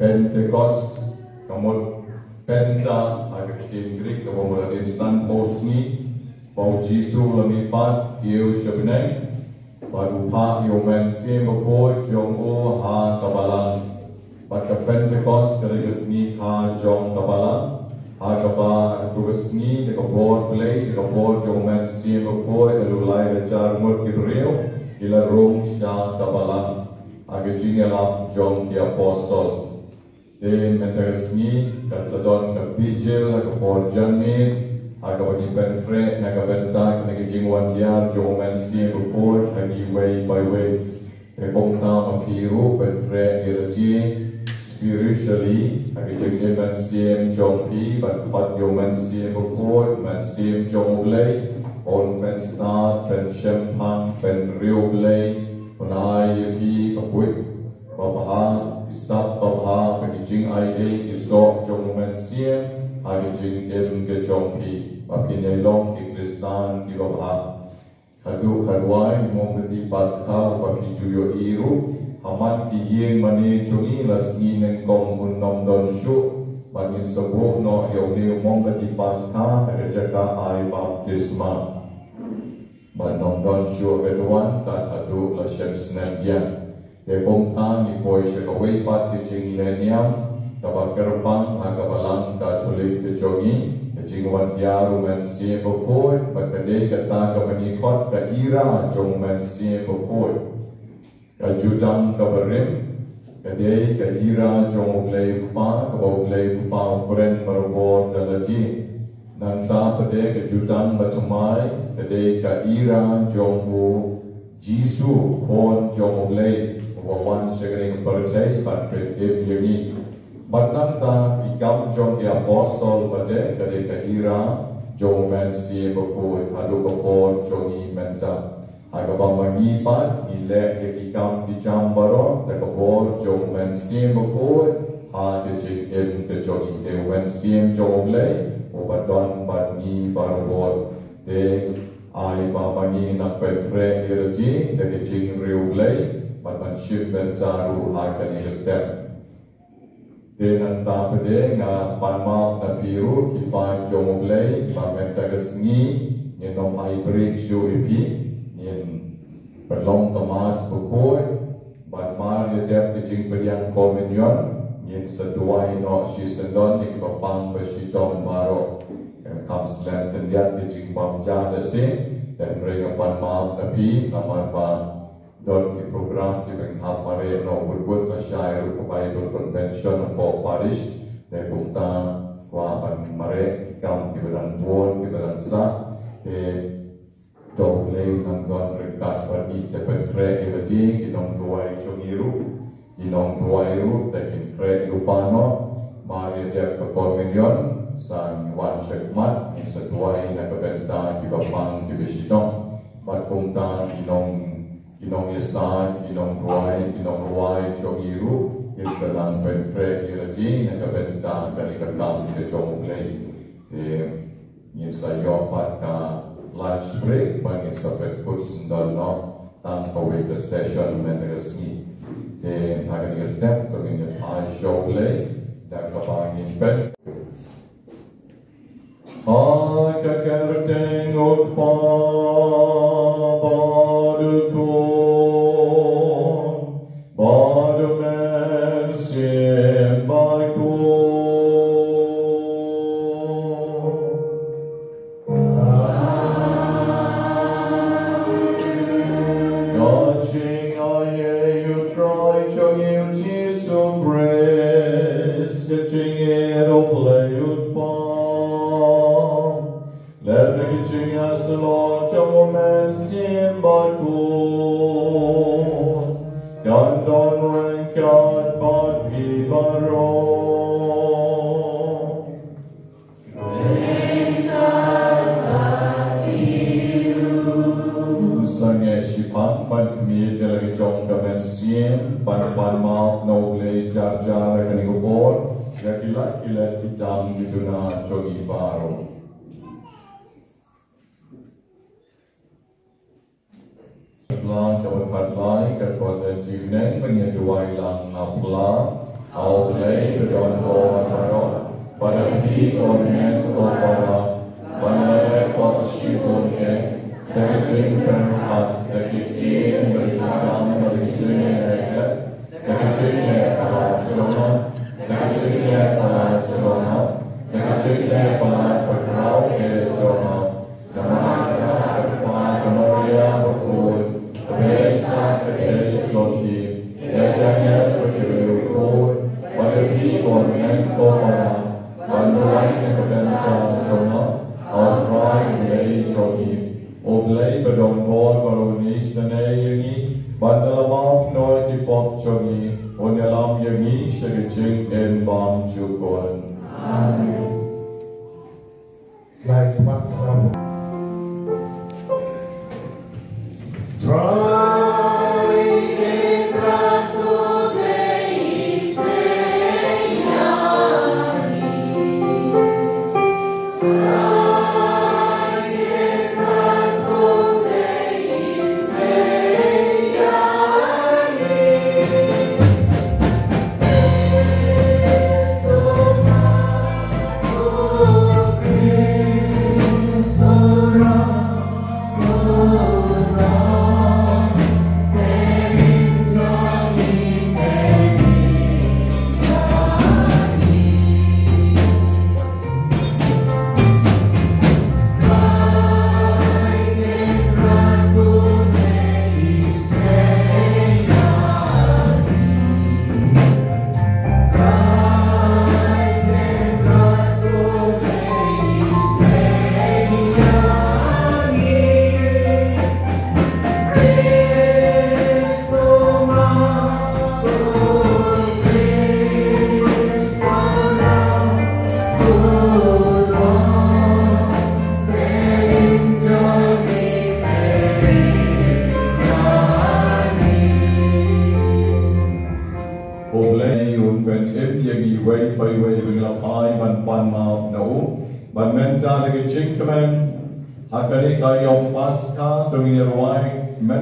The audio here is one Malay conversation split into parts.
Pentecost, kamot Bynta, agak Ingrid, kamot insan posni, bau Jisu lamipat, yêu sebenai, baru pak yomen sim bapoi jong o ha kabalang, pada Pentecost dari kesni ha jong kabalang, ha kaba tugasni dekapor play, dekapor jomen sim bapoi elulai lecar mur kibril, ila rong sha kabalang, agak jingelap jong di apostol. Dan menteresni kasadon kapijil kapor janit aga bani penfre naga benta naga jingwan dia jomen si report hagi way by way repongta mapiru penfre irji spiritually hagi jing even sim jongpi but hot jomen si report man sim jonglay on pen start pen shempang pen rioglay onai yapi Bakhuid babha isap babha pagijing ai isok jongmen siem agijing em ke jongpi pakinai long di kristan di babha kadu kadwai mong di paskha pakijuyo iru haman ki yen mani jongi lasni neng kong unnom don shu manin sebuh no yone mong di paskha agajaka ai baptisma manom don shu kedwan tan adu la shem snadian Kepong tang ipoi sekawai pat kecing leniam kaba Kyrpang agabalang ka culik kejongi kecing wan yaru men sie bopoi pakade kata kamanikot ka ira jong men sie bopoi ka judang kabarim kade ka ira jong uglay pa ka uglay pa pren marbo dalati nanta pade ka judang batumai kade ka ira jong bu Jisu pon jong uglay wawan segering percaya pada ini batang ta ikam jong dia apostol pada dari keira jong men si bapoi adu bapor jongi menta aga bamagi pat ile ikam di jambaro de bapor jong men si bapoi ha de jing em de jongi de men si jong le obadon bani barbor de ai bamagi nak pepre irji de jing riu le Batman ship bentaru akan step. Dengan tapede nga panmak na piru kipan jongoblay pamen tagasngi nyenom ay break show ipi nyen perlong kemas bukoy batmar yedep kecing beriang komunyon nyen seduai no si sendon nik bapang Shitom baro yang kamslan kendiat kecing pamja desi dan mereka panmak na pi namar pa Don di program di Bengham Mare no berbut masyai rupa Bible Convention for Parish de Bynta wa ban Mare kam di badan tuan di badan sa dong lei nanggon rekat pergi te petre evadi inong tuai chongiru inong tuairu te pintre lupano mari dia ke Kormenion sang wan sekmat in setuai na kebenta Kyrpang di Shitom bat Bynta inong yesa, inong ruai, chongiru, selang pentre iraji, nakabenta dari ketam di Jonglei. Yesa yopat ka lunch break, bagi sampai puts ndalno tanpa wake session meneresmi. Akan step dengan high Jonglei dan kapangin pen. Hai kakerteng utpa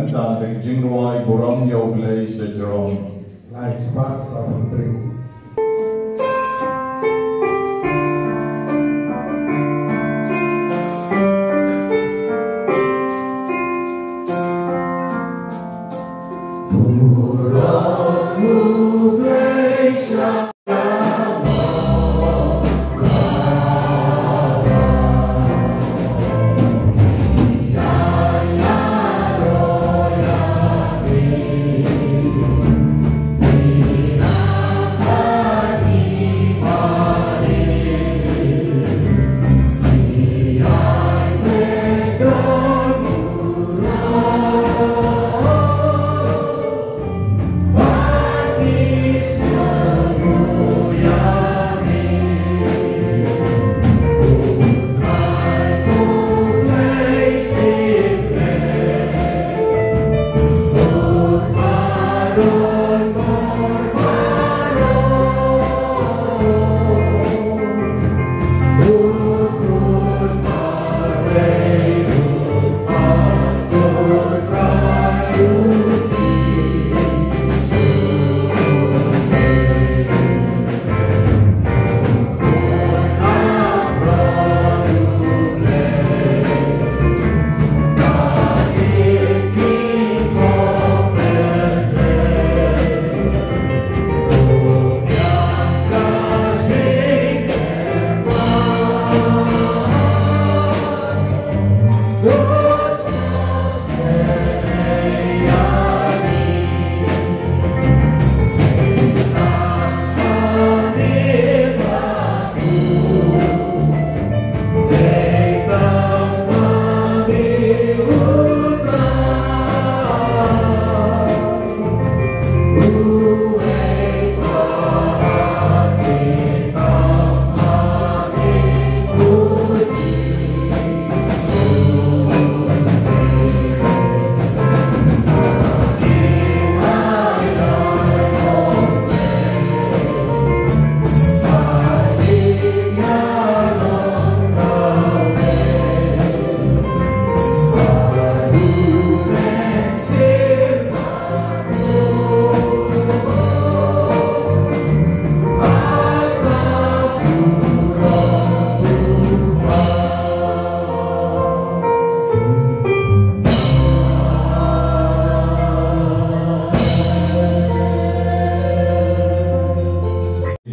Bynta de jingruai boram yo glei sejrom. Lai spak sa putri. Yeah.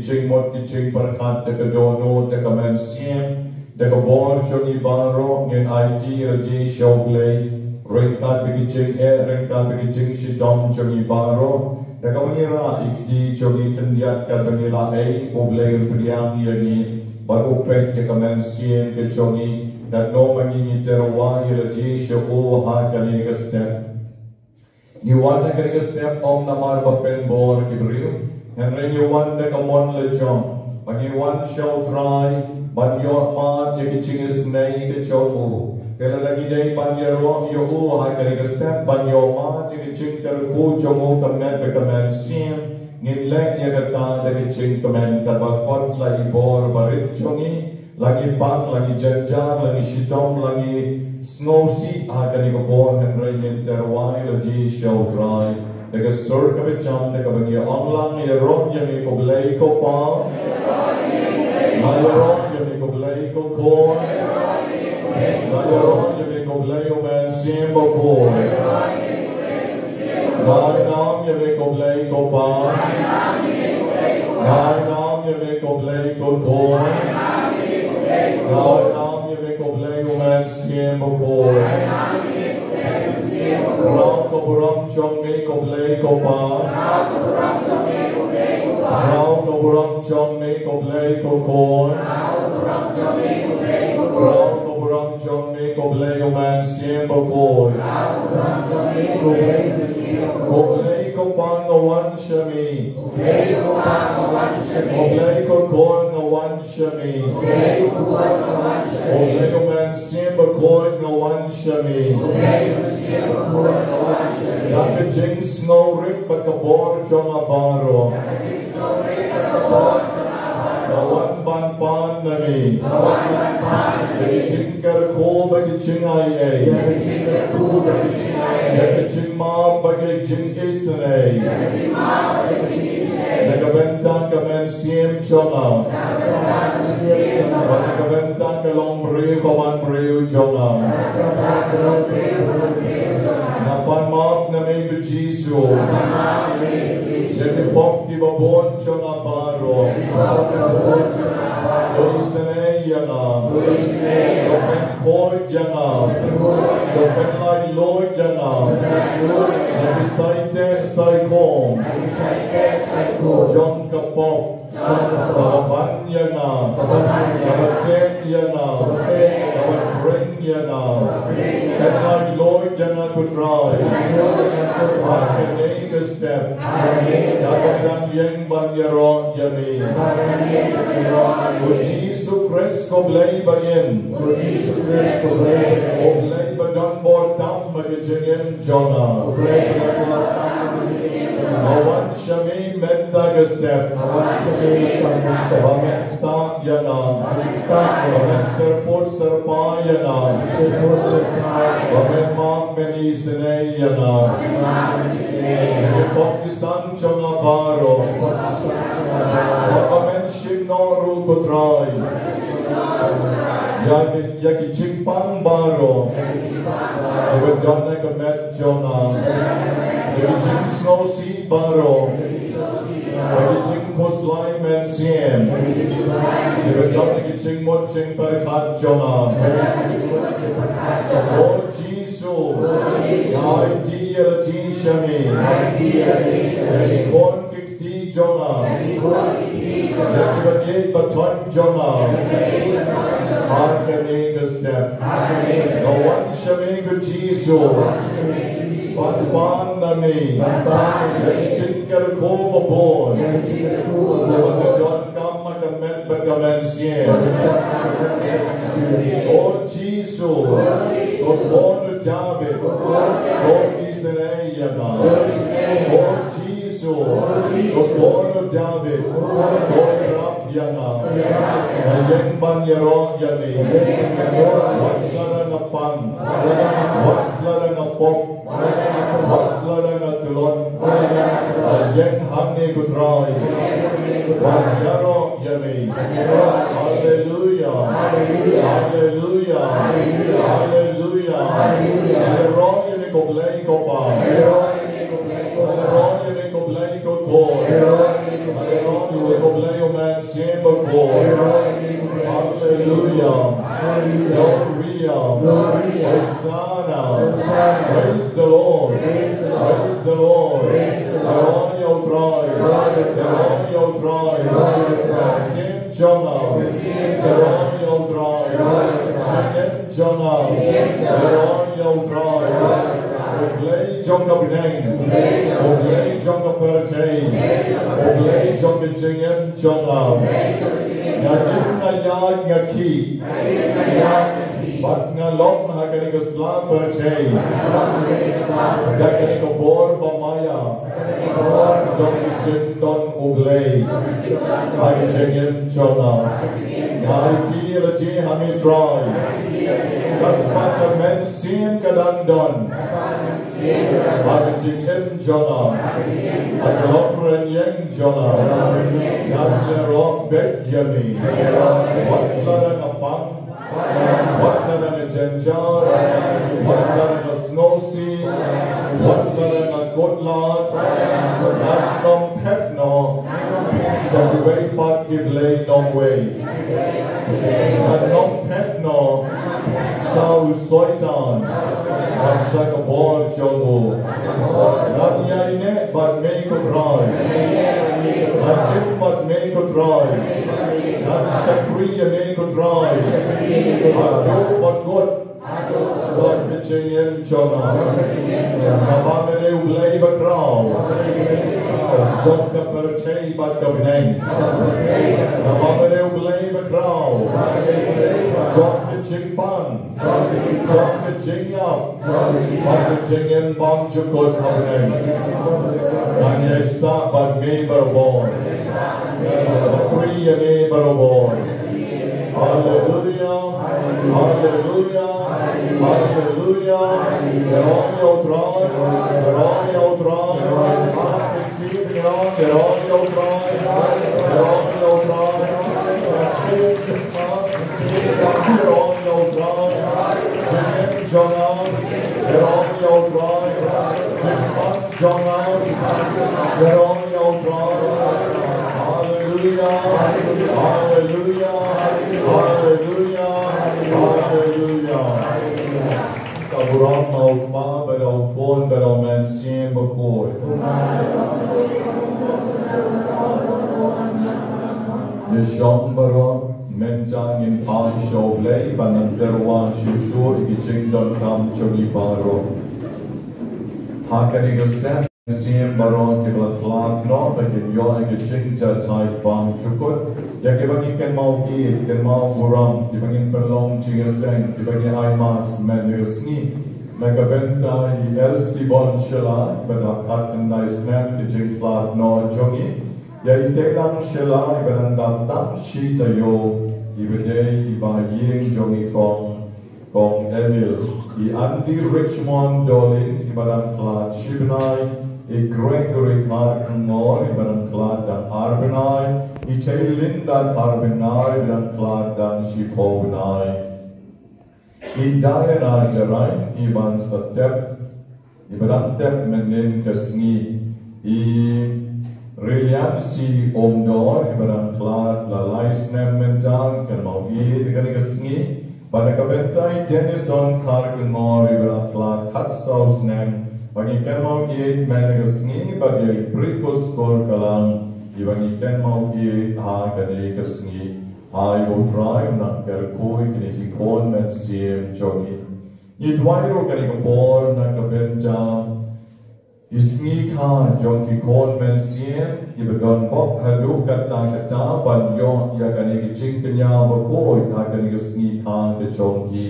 ching mot ki ching parkat de dono de kamen siem de bor choni baro ngin IT radi shoglei rinkat bi ching rinkat bi ching shitom choni baro de kamanira ikdi choni kendiat ka benila ei oblei priang yani baru pek de kamen siem ke choni da no mani terwa radi sho ha kani ka step you want to step om namar bapen bor kibriu and when you want to come on le jump when you want shall try but your man you kitching is nay ke chomu kala lagi dai ban yaro yo u ha kari step ban your man you kitching kar ko chomu kamen be kamen sim ngin le ya kata de kitching kamen ka ba kot la ibor barit chongi lagi bang lagi jajar lagi shitom lagi snow seat ha kari ko born and rain terwai lagi shall try Dega sur ka becham dega bagi online ya ron ya ni ko blai ko pa na ya ron ya ni ko blai ko ko na ya ron ya ni ko blai o man sim bo ko na nam ya ni ko blai ko pa na nam ya ni ko blai ko ko na nam ya ni ko blai o man sim bo ko Rao ko buram chong me ko blai ko pa Rao ko buram chong me ko blai ko ko Rao ko buram chong me ko blai o man siem bo ko Ko blai ko pa no wan shami Ko blai ko ko no wan shami Ko blai o man siem bo ko no wan shami Daka jing snow rik but kabor chong abaro Nawan ban pan nami Daka jing kar ko bagi jing ay Daka jing ma bagi jing isnay Daka benta kamen siem chonga Daka benta kalong briu kaman briu chonga Napan maap na may bejiso Yaki pop di babon chona baro Doisane yana Dopen koi yana Dopen lai loi yana Yaki saite saikom John kapop Kapan yana Kabaten yana Kabatren yana Kapan loi yana kutrai Akan take a step Dapat yang banyaron yami Ujisu kres ko blay bayin O blay badan bortam magijingin jona Awan shami menta ka step Pamenta yana Pamen serpot serpa yana Pamen mak meni sene yana Pakistan chonga baro Pamen shimnoru kutrai Yaki Kyrpang baro Yaki jonna ka met chonga Yaki jing snow sea baro Yaki jing koslai men siem Yaki jonna ki jing mot jing perkat chonga Oh Jesus Yai di yalati shami Yaki kon kikti chonga Yaki banyay baton chonga Hakane ka step Kawan shami ka Jesus Pan nami Yaki chinkar ko babon Yaki don kam makamen bakamen siem Oh Jesus God born David God Israel yana Oh Jesus God born David God Rab yana Yang ban yaro yani Wat lara na pan Wat lara na pop Wat lara na tulon Yang hane kutrai Wat yaro yani Hallelujah Hallelujah Hallelujah Hallelujah ni ko blay ko pa Hallelujah ni ko blay ko ko Hallelujah ni ko blay o Lord. Geronio Troy. Geronio Troy. Sim Jonah. Geronio Troy. Sim Jonah. Geronio Troy. Oblay Jonah Binang. Oblay Jonah Pertay. Oblay Jonah Jingem Jonah. Ngayon na yag nga ki. Bat nga lom hakani ko slang Pertay. Hakani ko bor pamaya. Jonah Jingdon Oblay. Hakani Jingem Jonah. Ngayon ti hami try. Kat men sim kadandon. Hakani Jingem Jonah. Akalopren yang Jonah. Ngabya rock bet yami. Wat larang apang. Wat larang jenjar. Wat larang snowsea. Wat larang godlad. Nanom petno. Shakiway pat giblay nong way. Nanom petno. Shau soitan. Wat shakabor jogo. Nabya ine bat may ko try. Nadim bat may ko try. Nab shakriya may ko try. Ado bat god. John Pitching Jonah. Nabamere ulay bakraw. John Kapertay bat kabineng. Nabamere ulay bakraw. John Pitching pan. John Pitching up. Bat Pitching bang chukot kabineng. Nanyesa bat may barabon. Shakriya may barabon. Hallelujah. Hallelujah. Hallelujah. Geronio Troy. Geronio Troy. Geronio Troy. Geronio Troy. Geronio Troy. Jim Jonah. Geronio Troy. Jim Jonah. Geronio Troy. Hallelujah. Hallelujah. Hallelujah. Hallelujah. Kaburam mau ma berau pon berau mensien Bakhuid. Nishom berau mentang in pai shoblay bananderwan shushu ikijingdon kam chogi baro. Hakani gustem mensien berau kiblatlat no bakin yo ikijingja tai bang chukut. Ya kibagi ken mau ki ken mau buram kibagi perlong chingaseng kibagi ai mas menusni naga Bynta I LC bon shela bada kat ndai snap kijing flat no jongi ya itelang shela ibadang dam shita yo ibade iba ying jongi kong Emil I Andy Richmond Dolin ibadang flat shibnai I Gregory Marknor ibadang flat dan Arbenai I Linda Arbenai ibadang flat dan Shipovnai I Diana Jarain iban satep ibadang tep menin kasngi I Reliansi Omdor ibadang flat la laisnem mentang kan mau I digani kasngi pada kabenta I Denison Karkenmor ibadang flat katsausnem bagi kan mau I menegasngi bagi Bricos Korkalang ibagi kan mau I ha kani kasngi I will try not get a koi kini kon men siem jogi. I dwairo kani kabor na kabenta. Isngi ka jogi kon men siem. I begon bok hadu kata banyo ya kani kijing kanya bakoi ha kani isngi ka ke jogi.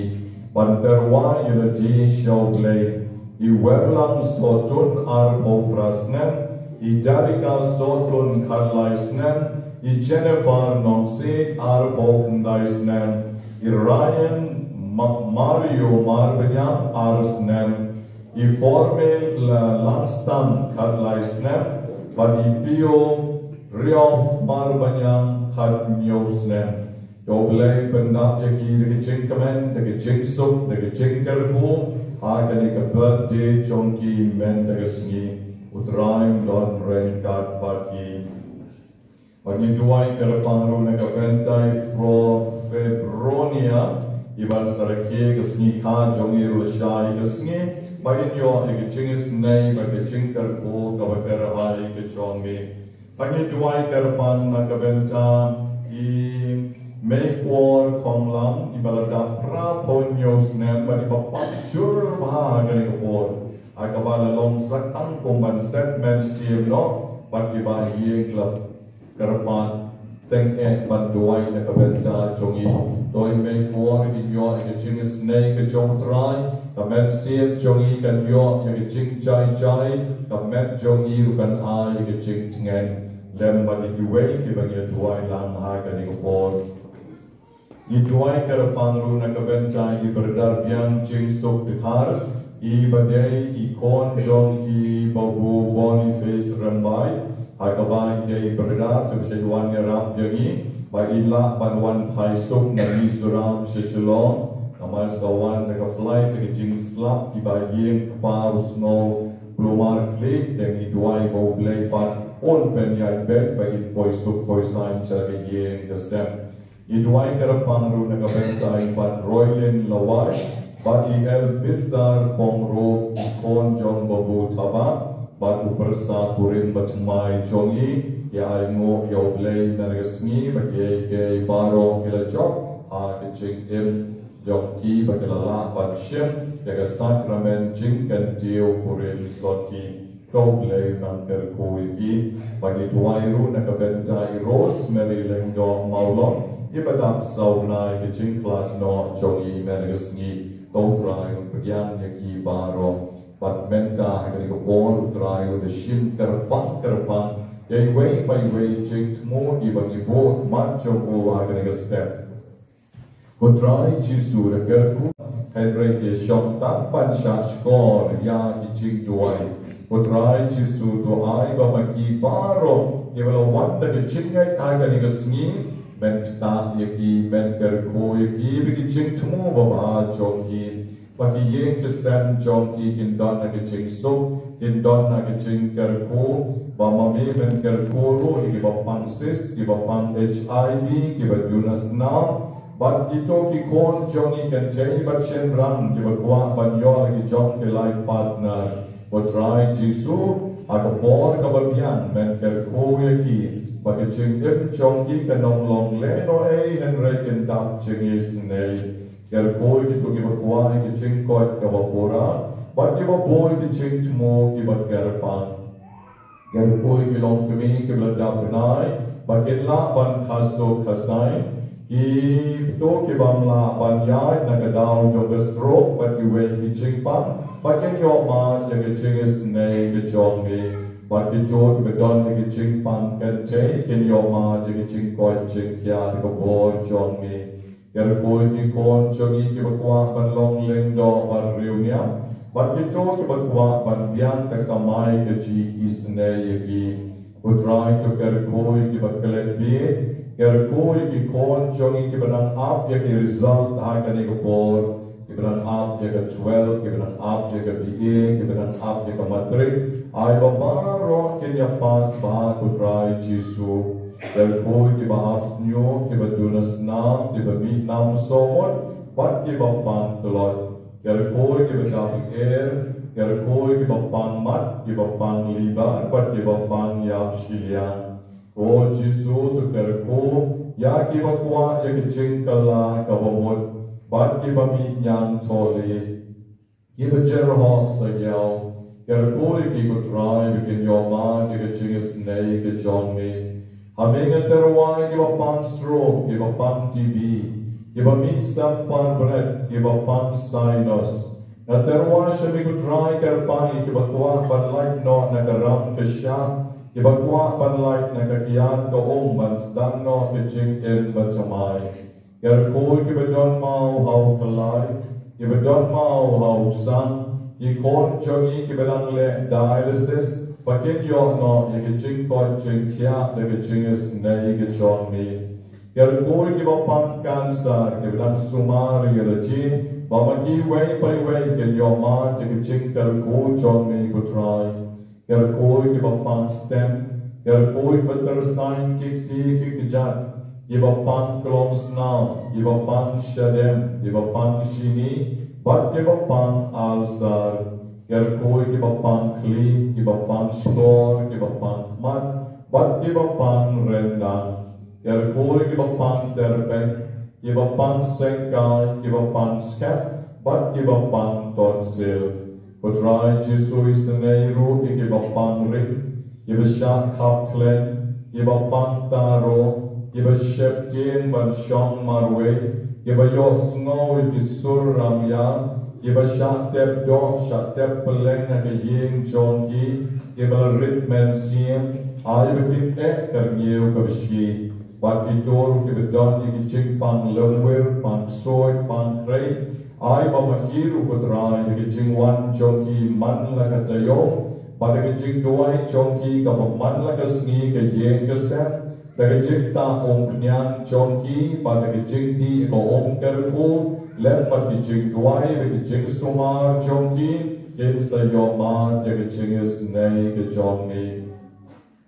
Banterwa yeladi shoglay. I weblang sotun arpo prasnem. I darika sotun karlaisnem. I Jennifer Nomsi Arbo Ndaisnem I Ryan Mario Marbanyam Arsnem I Formel Langstam Kadlaisnem But I Pio Riof Marbanyam Kadnyosnem Yoblay Pendap Yaki the Jinkamen, the Jinsuk, the Jinkarbu Agani Birthday Chonki Mendagasni Utraim Don Ren Gat Baki Bagi duai Kyrpang na Bynta from Febronia, iban saraki kasni ka jongi rushai kasni, Bagin yo ike chingis nei bagi chingkar ko kabater hai ke chong mi. Bagin duai Kyrpang na Bynta I make war kong lam ibalada pra ponyos nen bagi bapak jur bahagani kapor. Akabala long sakang kumban set men siem no bagi bayi klub Kyrpang teng ban duai na Bynta chongi. Doi make war in yo ike chingis nei ke chong try. Kamen siap jongi kan yo yang jing chai chai, kamen jongi rukan ai yang jing tengen, lem bagi duai ki bagi duai lam hai kan ikopor. I duai Kyrpang ru na Bynta I berdar biang jing sok dikar, I badai I kon jong I babu Boniface rambai, hai kabai I berdar tu seduan ngerap jongi, bagi la banwan pai sok na Mizoram seselong. Amal sawan nega flight nega jing slap Kiba yeng kepau snow blomar klik dan iduai bau blay pat on pen yai bed bagi poisuk poisain cara yeng desem iduai Kyrpang ru nega Bynta pat roylen lawai bagi el bistar pongro ikon jong babu taba bat upersa kurin batmai jongi ya ngo yo blay nega smi bagi ke baro kila job ha ke jing im Yongki bagi lalak bat siem jaga sakramen jingkan dio kurin soti kau blay nangker kuiki bagi tuairu nak Bynta I rosemary lengdo maulon ibadak saunai ke jingklat no jongi menegasngi kau trai pergian yaki baro bat Bynta hari kepol trai de shim Kyrpang yai way by way jing tmu ibagi bo mat jong hari step Kutrai Jisu da Gerku Henry ke Shom Tak Pan Sha Skor Ya Ki Jing Duai Kutrai Jisu Duai Bamaki Baro Iwala Wanda Ke Jingai Taga Ni Gasngi Men Ta Yaki Men Gerku Yaki Biki Jing Tumu Baba Jong Hi Baki Yen Kistan Jong Hi Kindon Na Ke Jing Suk Kindon Na Ke Jing Gerku Bamami Men Gerku Ru Iki Bapang Sis Ki Bapang HIV Ki Bajunas Nam But ito ki kon jongi kan jai bat shen rang ki bakwa banyo lagi jong ke life partner. But try Jisu akapor kababian men ker ko yaki. Bagi jing im jongi kanong long le no henry ken dap jingis nei. Ker ko ki to ki bakwa ki jing kot kabapora. But ki baboy ki jing tmo ki bat Kyrpang. Ker ko ki long kami ki bladap benai. Bagi la ban kaso kasai. Ki to ki bamla banyai nagadao joga stroke but ki wei ki Kyrpang but ki yo ma jaga jingis nei ki jongi but ki jod bedon ki Kyrpang kan te ki yo ma jaga jingkoi jingkya ki bor jongi ker koi ki kon jongi ki bakwa ban long ling do ban riunya but ki to ki bakwa ban biang ka kamai ki ji is nei ki utrai to ker koi ki baklet bi Ker koi ki kon jongi ki benang up ya ki result ha kani ko por ki benang up ya ka 12 ki benang up ya ka BA ki benang up ya ka matric ai baba ro ki ya pas ba ku try Jisu ker koi ki ba ups new ki ba dunas nam ki ba meet nam so on but ki ba pang telot ker koi ki ba double air ker koi ki ba pang mat ki ba pang liba but ki ba pang yap shiliang O Jisu tu kerku ya ki bakwa ya ki jingkala kabamut bat ki bami nyang choli ki bajerho sayau kerku ki ko try bikin yoma ki jingis nei ki jongi hamenga terwai ki bapang stroke ki bapang TB ki bami sampan bread ki bapang sinus na terwai shabi ko try Kyrpang ki bakwa ban like no nagaram kesha Ibagwa panlight na kakiyan ko ban sedang no kecing in bacamai. Kerkoi kibadon mau hau kalai, kibadon mau hau sang, ikon jongi kibadang le dialysis, pakin yo no ikicing ko jing kya le kecing is nei kichongi. Kerkoi kibapang cancer, kibadang sumar yelatin, bamagi way by way kin yo ma ikicing kerkoi chongi kutrai. Kerkoi ki bapang stem, kerkoi betersain ki kejat, ki bapang kelong snau, ki bapang shadem, ki bapang shini, bat ki bapang alsar, Kyrpang Kybapang Kli, Kybapang Shtor, Kybapang Kmat, Bat Kybapang Rendang, Kyrpang Kybapang Terpeng, Kybapang Sengkai, Kybapang Skep, Bat Kybapang Tonsil, Putrai Jesu Iseneiru, Kybapang Ring, Kybasyak Kapklen, Kybapang Taro, Kybashep Jin Ban Shong Marwe, Kibayok Snow Kisur Ramya, Kibasyak Tep Dok, Shatep Peleng Nakaying Chongi, Kibal Ritmen Siem, Ayukin Ek Karniu Kabshi, Bakitor Kibadon Yikiching Pang Lemwir, Pang Soy, Pang Kray, Ay Bamakiru Putrai, Yikiching Wan Chongi Man Lakatayo, Badakaching Duai Chongi Kapaman Lakasni Kayeng Kasem, Dagajikta Om Pnyan Chongi, Badagajing Di Ko Om Kerku, Lempat Gijing Duai, Dagajing Sumar Chongi, Kinsa Yoma, Dagajing Isnei Gajongi.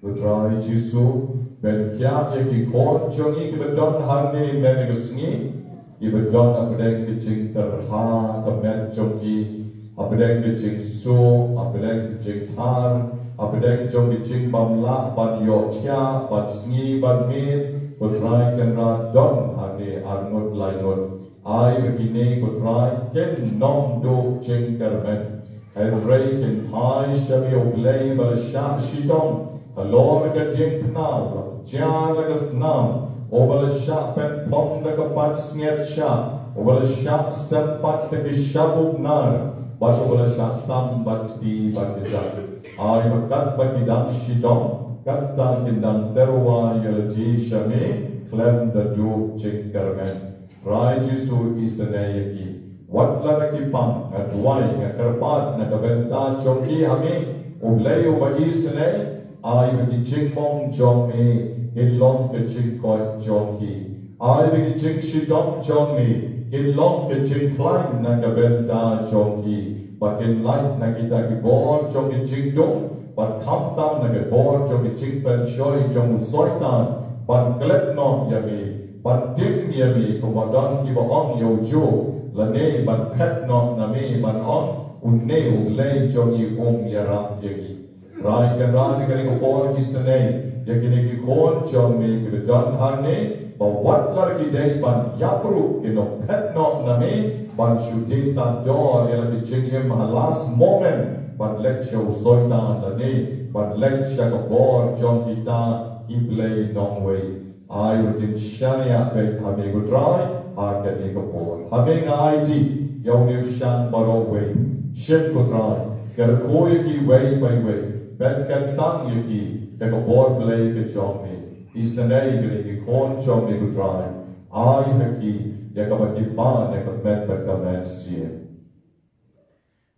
Putrai Jisu, Ben Kya Yaki Kon Chongi, Kibadon Harni Menegasni, Kibadon Abedeng Gijing Terha, Kamen Chongi, Abedeng Gijing Su, Abedeng Gijing Tar, Abedeng Jong Gijing Bamla, Ban Yotya, Ban Sngi, Ban Mir, Putrai Kenra Don Hane Arnut Lainut, Ai Begini Putrai Ken Nom Do Jing Kermen, and Ray Ken Pai Shabi Oblay Balashak Shitom, Alor Gajing Pnau, Jalagas Nam, Obalashak Pen Pom the Kapan Sniet Shak, Obalashak Sempat the Shabuk Nar, But Obalashak Sam Bakti Bakizak. Ay makat bakidang Shitom, katang kindang terwa yalji shami, klem da du ching Kyrpang. Rai Jisu isanayaki, wat laraki pang, at wai, at Kyrpat, na Bynta chongi hami, ublay uba isanay, ay magiching mong chongi, hilong kaching kot chongi. Ay magiching Shitom chongi, hilong kaching klein na Bynta chongi. Bakin light na kita gibor jong gijing dong, bat kamtam na gibor jong gijing penshoy jong soitan, bat klep non yami, bat dim yami kumadon kiba on yojo, lane bat pet non nami ban on, unne ulay jong yong yarak yagi. Rai kanrani kani gibor kisanay, yakini gikon jong mi kibidon hane, bawat largi day ban yapru kino pet non nami, Ban shooting that door, you'll be checking my last moment. But lecture soitan lani, but lecture the board, John Kita, he play long way. I would in Shania beg having a dry, I can make a board. Having ID, Yoni Shan Baro way. Ship go dry, get a koyaki way by way. Bet get thang yaki, get a board blade with John me. He's an egg, corn John me go dry. I haki. Yakabatipan yakamet bakamen siya.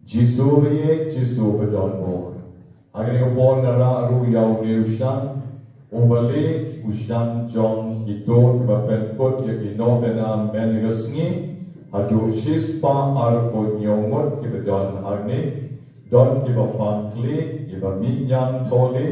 Jisu riye Jisu bedon mo. Agni upon nara aru yaw ni ushan. Ubali ushan jong hito kibapen kot yakino benam menigasngi. Hadu shispa arko nyongot kibedon harni. Don kibapang kli, kibaminyang toli,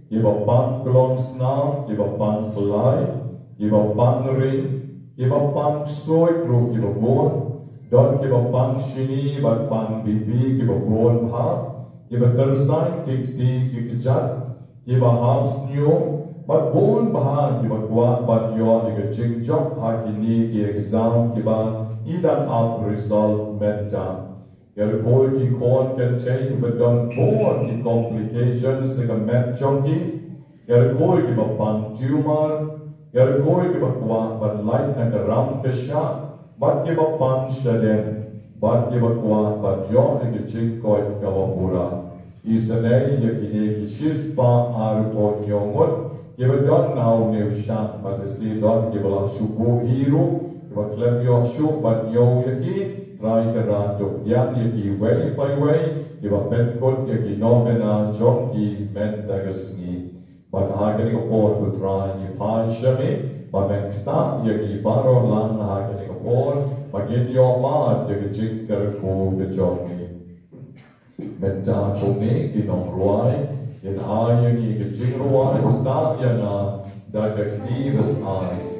kibapang klong snam, kibapang klay, kibapang ring. Kibapang soy group kibabon, don kibapang shini batpang bibi kibabon ha, kibatersay kikti kikijat, kibahams nyo, batbon bahan kibagwa batyo kikajingjok ha kini ki exam kiba idan up result menta. Kibol kikon kentay kibadon bon ki complications kibamet chongi, kibol kibapang tumor, Yargoy kibakwa ban light na karam kesha, bat kibapang shaden, bat kibakwa bat yon ikiching koy kawapura. Isanay yakini kishispa arko nyongot, kibadon naw newshan, bat isi don kibala shubu hiru, kibaklem yon shuk bat yo yaki, try karatok yan yaki way by way, kibapenkot yaki nomena jonki mentagasngi. But hagani upon would try ni pan shami, but mekta yagi baro lang hagani upon, but get your mad yagi jinker ko bejomi. Menta kumi kinong ruai, in ayagi gijing ruai, ta yana, da gaktivas ay.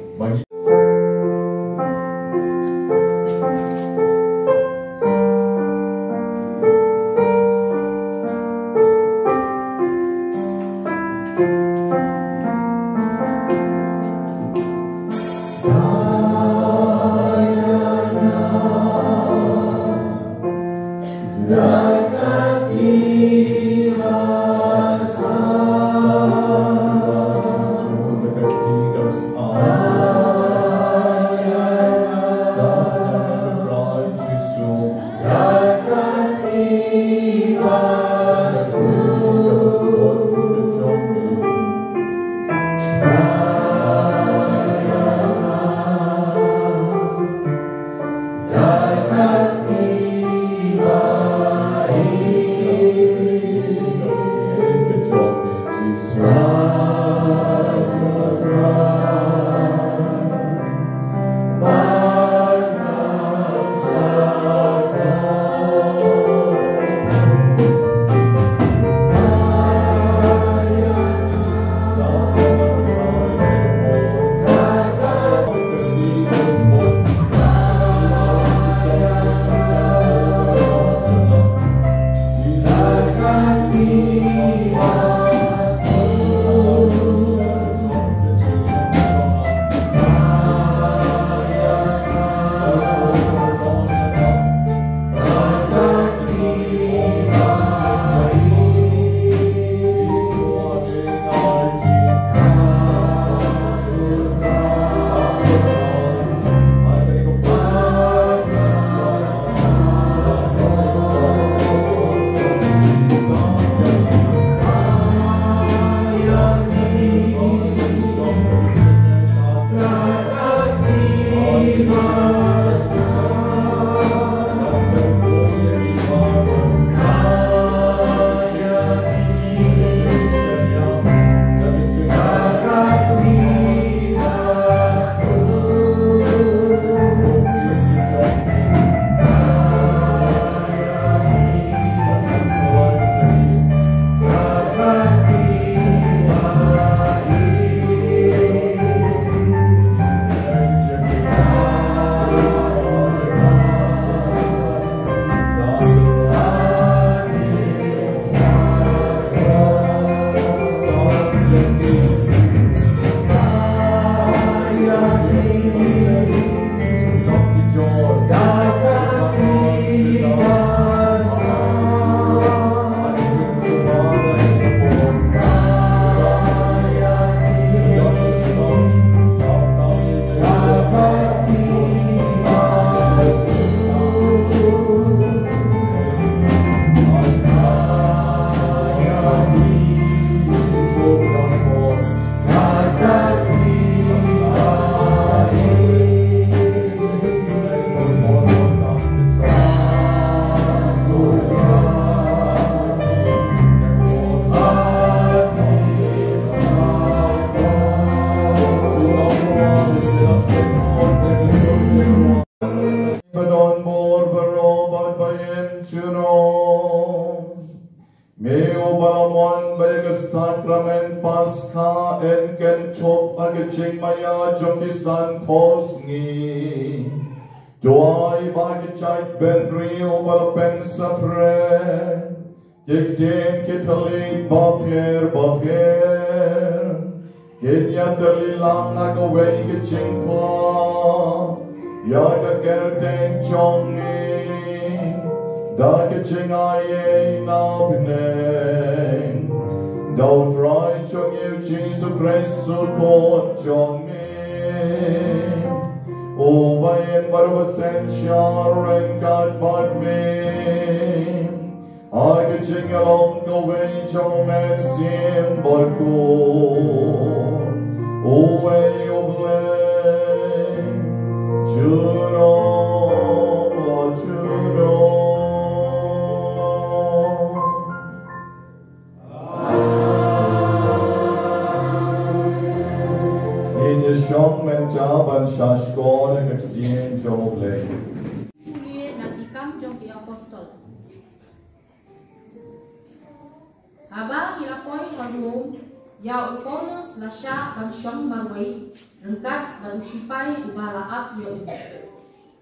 Habang ilapoi ormo, ya uponos la siya ban siyang maway, rengkat ban usipay ubalaap ya u.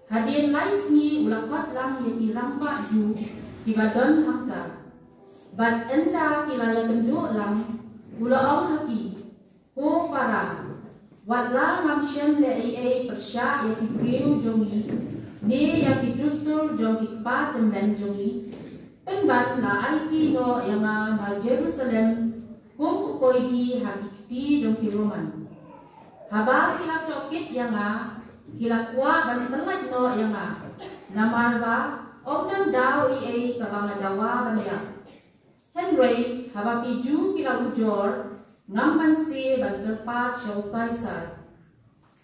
Hadien lais ni ulakot lang ya irangpa ju, ibadon hangka. Ban enda kilala kendu lang, ulaong haki, hu para, wala ngam siyem le ay persya ya kipriu jongi, ni ya kidustur jong ikpa temben jongi, penban la aiti no yang na Jerusalem, kung ukoi di hakikti jong kiroman. Haba kilak cokit yang kilak kuat dan pelaj no yang namarba, omnam daw ay kabangadawa banyak. Henry haba piju kilak ujor, ngampan si ban terpat syau kaisar.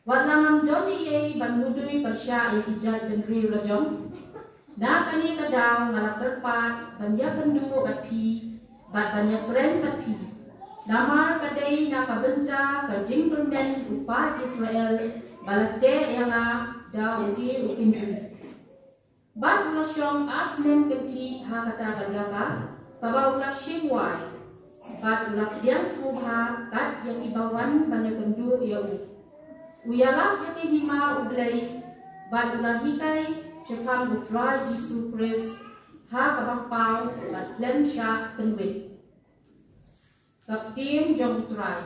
Watlang don ay ban mudui persya ay kijat benri ulajong. Na kani kadaw ngalak terpat banyak pendu bat pi, bat banyak pren bat pi. Namar kadai na kabenta ka jingpermen upat Israel balate yang daw di upinju. Bat ulasyong absnen kenti ha kata kajaka kabaw ulasyeng wai. Bat ulak diang subha kat yang ibawan banyak pendu yau. Uyalah yang hima ublay bat ulahikai Shitom putra Yesus Kristus ha kabakpau bat lem sya penwit. Kaptim jong try.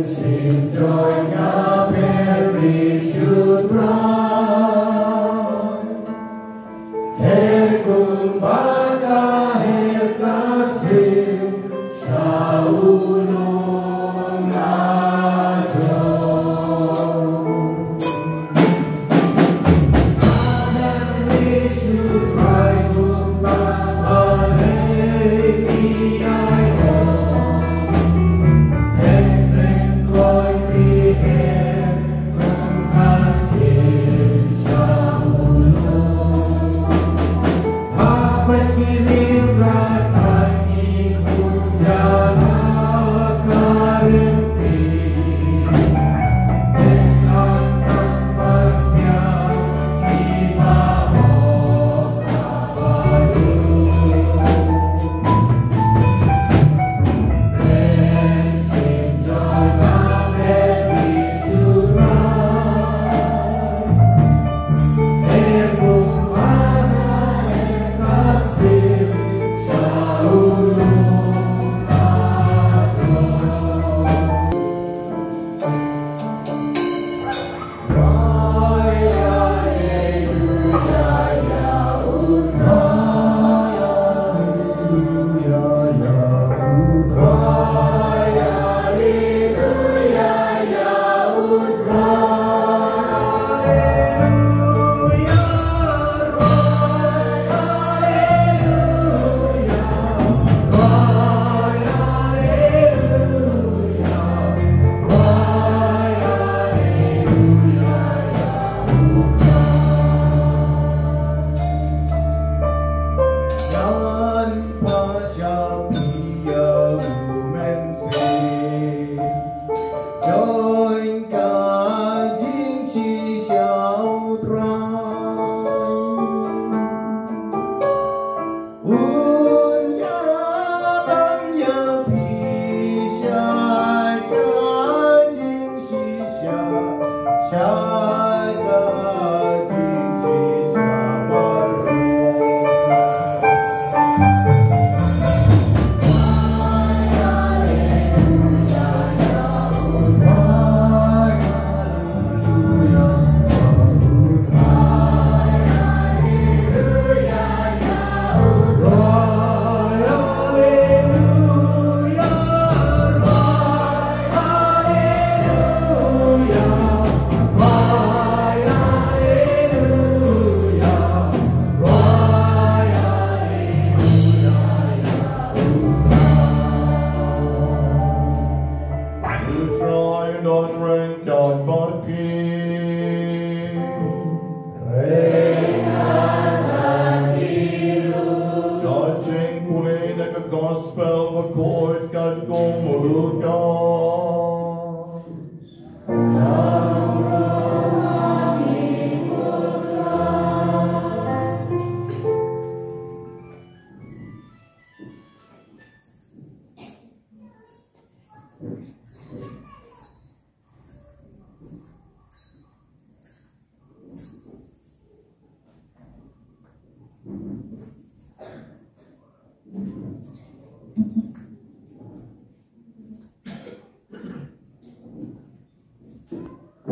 Sing joy now, Mary should run. Her kumbaga, her kasih, shaulong najong. Mary should cry, kumbaga, hey, I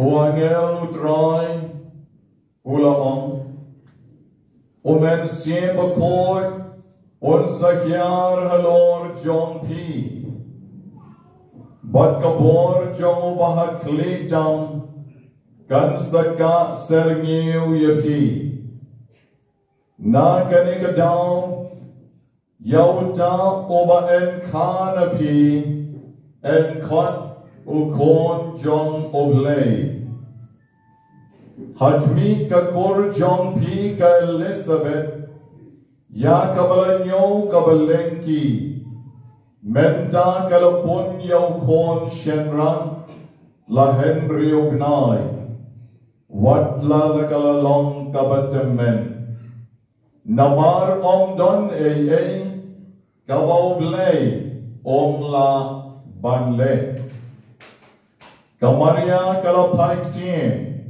Uangel utrai ulaong umen siya Bakhuid un sakyar halor John P. Bat kabor jong ubahakli dam kan saka serniu yapi na kanika daw yauta oba en kanapi en kot ukon jong oblay hadmi kakor John P. ka Elizabeth ya kabalanyo kabalenki menta kalapun yaw kon shenran la Henry Ognay wadla la kalalong kabatemen namar omdon kabaublay omla banle Kamaria kalapaitin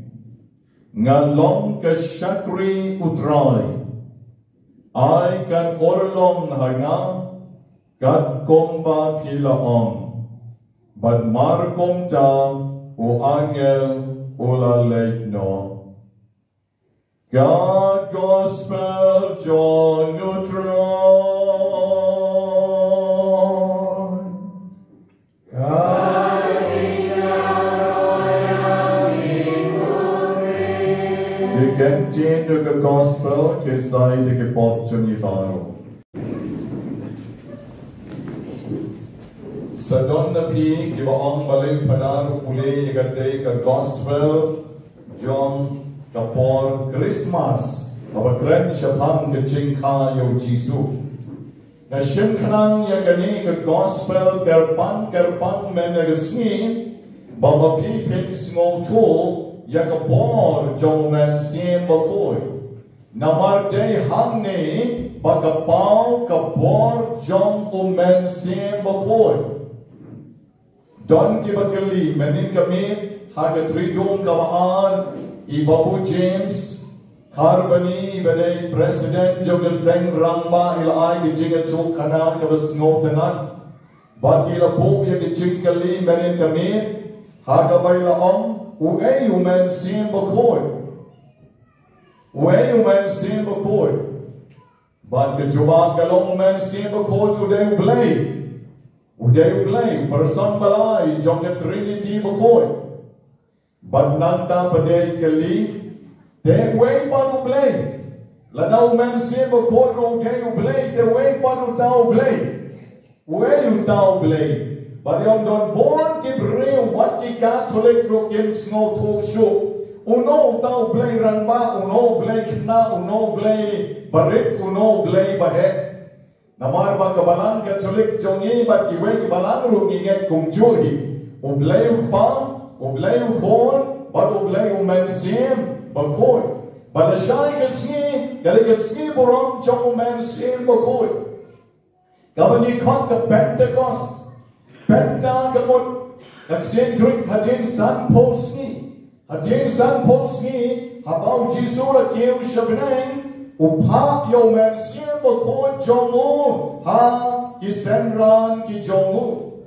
ngalong kasyakri utray ay kan orlong hanga kat komba pilaon bad markom ta o angel ula leitno God gospel John Gentien de gospel que sai de que pot junifaro. Sa don na pi que ang balay panar uli igate ka gospel John kapor Christmas abakren Shitom ke chingka yo Jisu. Na shimknang ya gani ka gospel Kyrpang men nagasni baba pi pins ngong tu yakapor jongmen sim Bakhuid namar day hamne bagapau kapor jong umen sim Bakhuid don kibakali menin kami hagatridong kamaan ibabu James Karbani ibaday president joga seng rangba ilay gijinga chuk kana kabas ngotanan bat ilapu ya gijingkali menin kami hagabay laong Ué umen sim Bakhuid. Ué umen sim Bakhuid. Ban kejubak galong umen sim Bakhuid uday ublay. Uday ublay. Person balay jong ke Trinity Bakhuid. Ban nanta paday kali. Te ué pan ublay. Lana umen sim Bakhuid uday ublay. Te ué pan uta ublay. Ué uta ublay. But yung don born kibreo what ki Catholic ro kim sngo thok shu uno tao blay ranba uno blay kna uno blay barit uno blay bahe namar ba kabalang Catholic jongi ba kiwe kabalang ro nginget kung johi ublay upang ublay upon but ublay umensim Bakhuid balashay kasni gali kasni borong jong umensim Bakhuid kabani khot ka Pentecost Bynta kamut hadin drink hadin san posni habau jisura keu shabneng upha yo mensim Bakhuid jongu ha kisenran ki jongu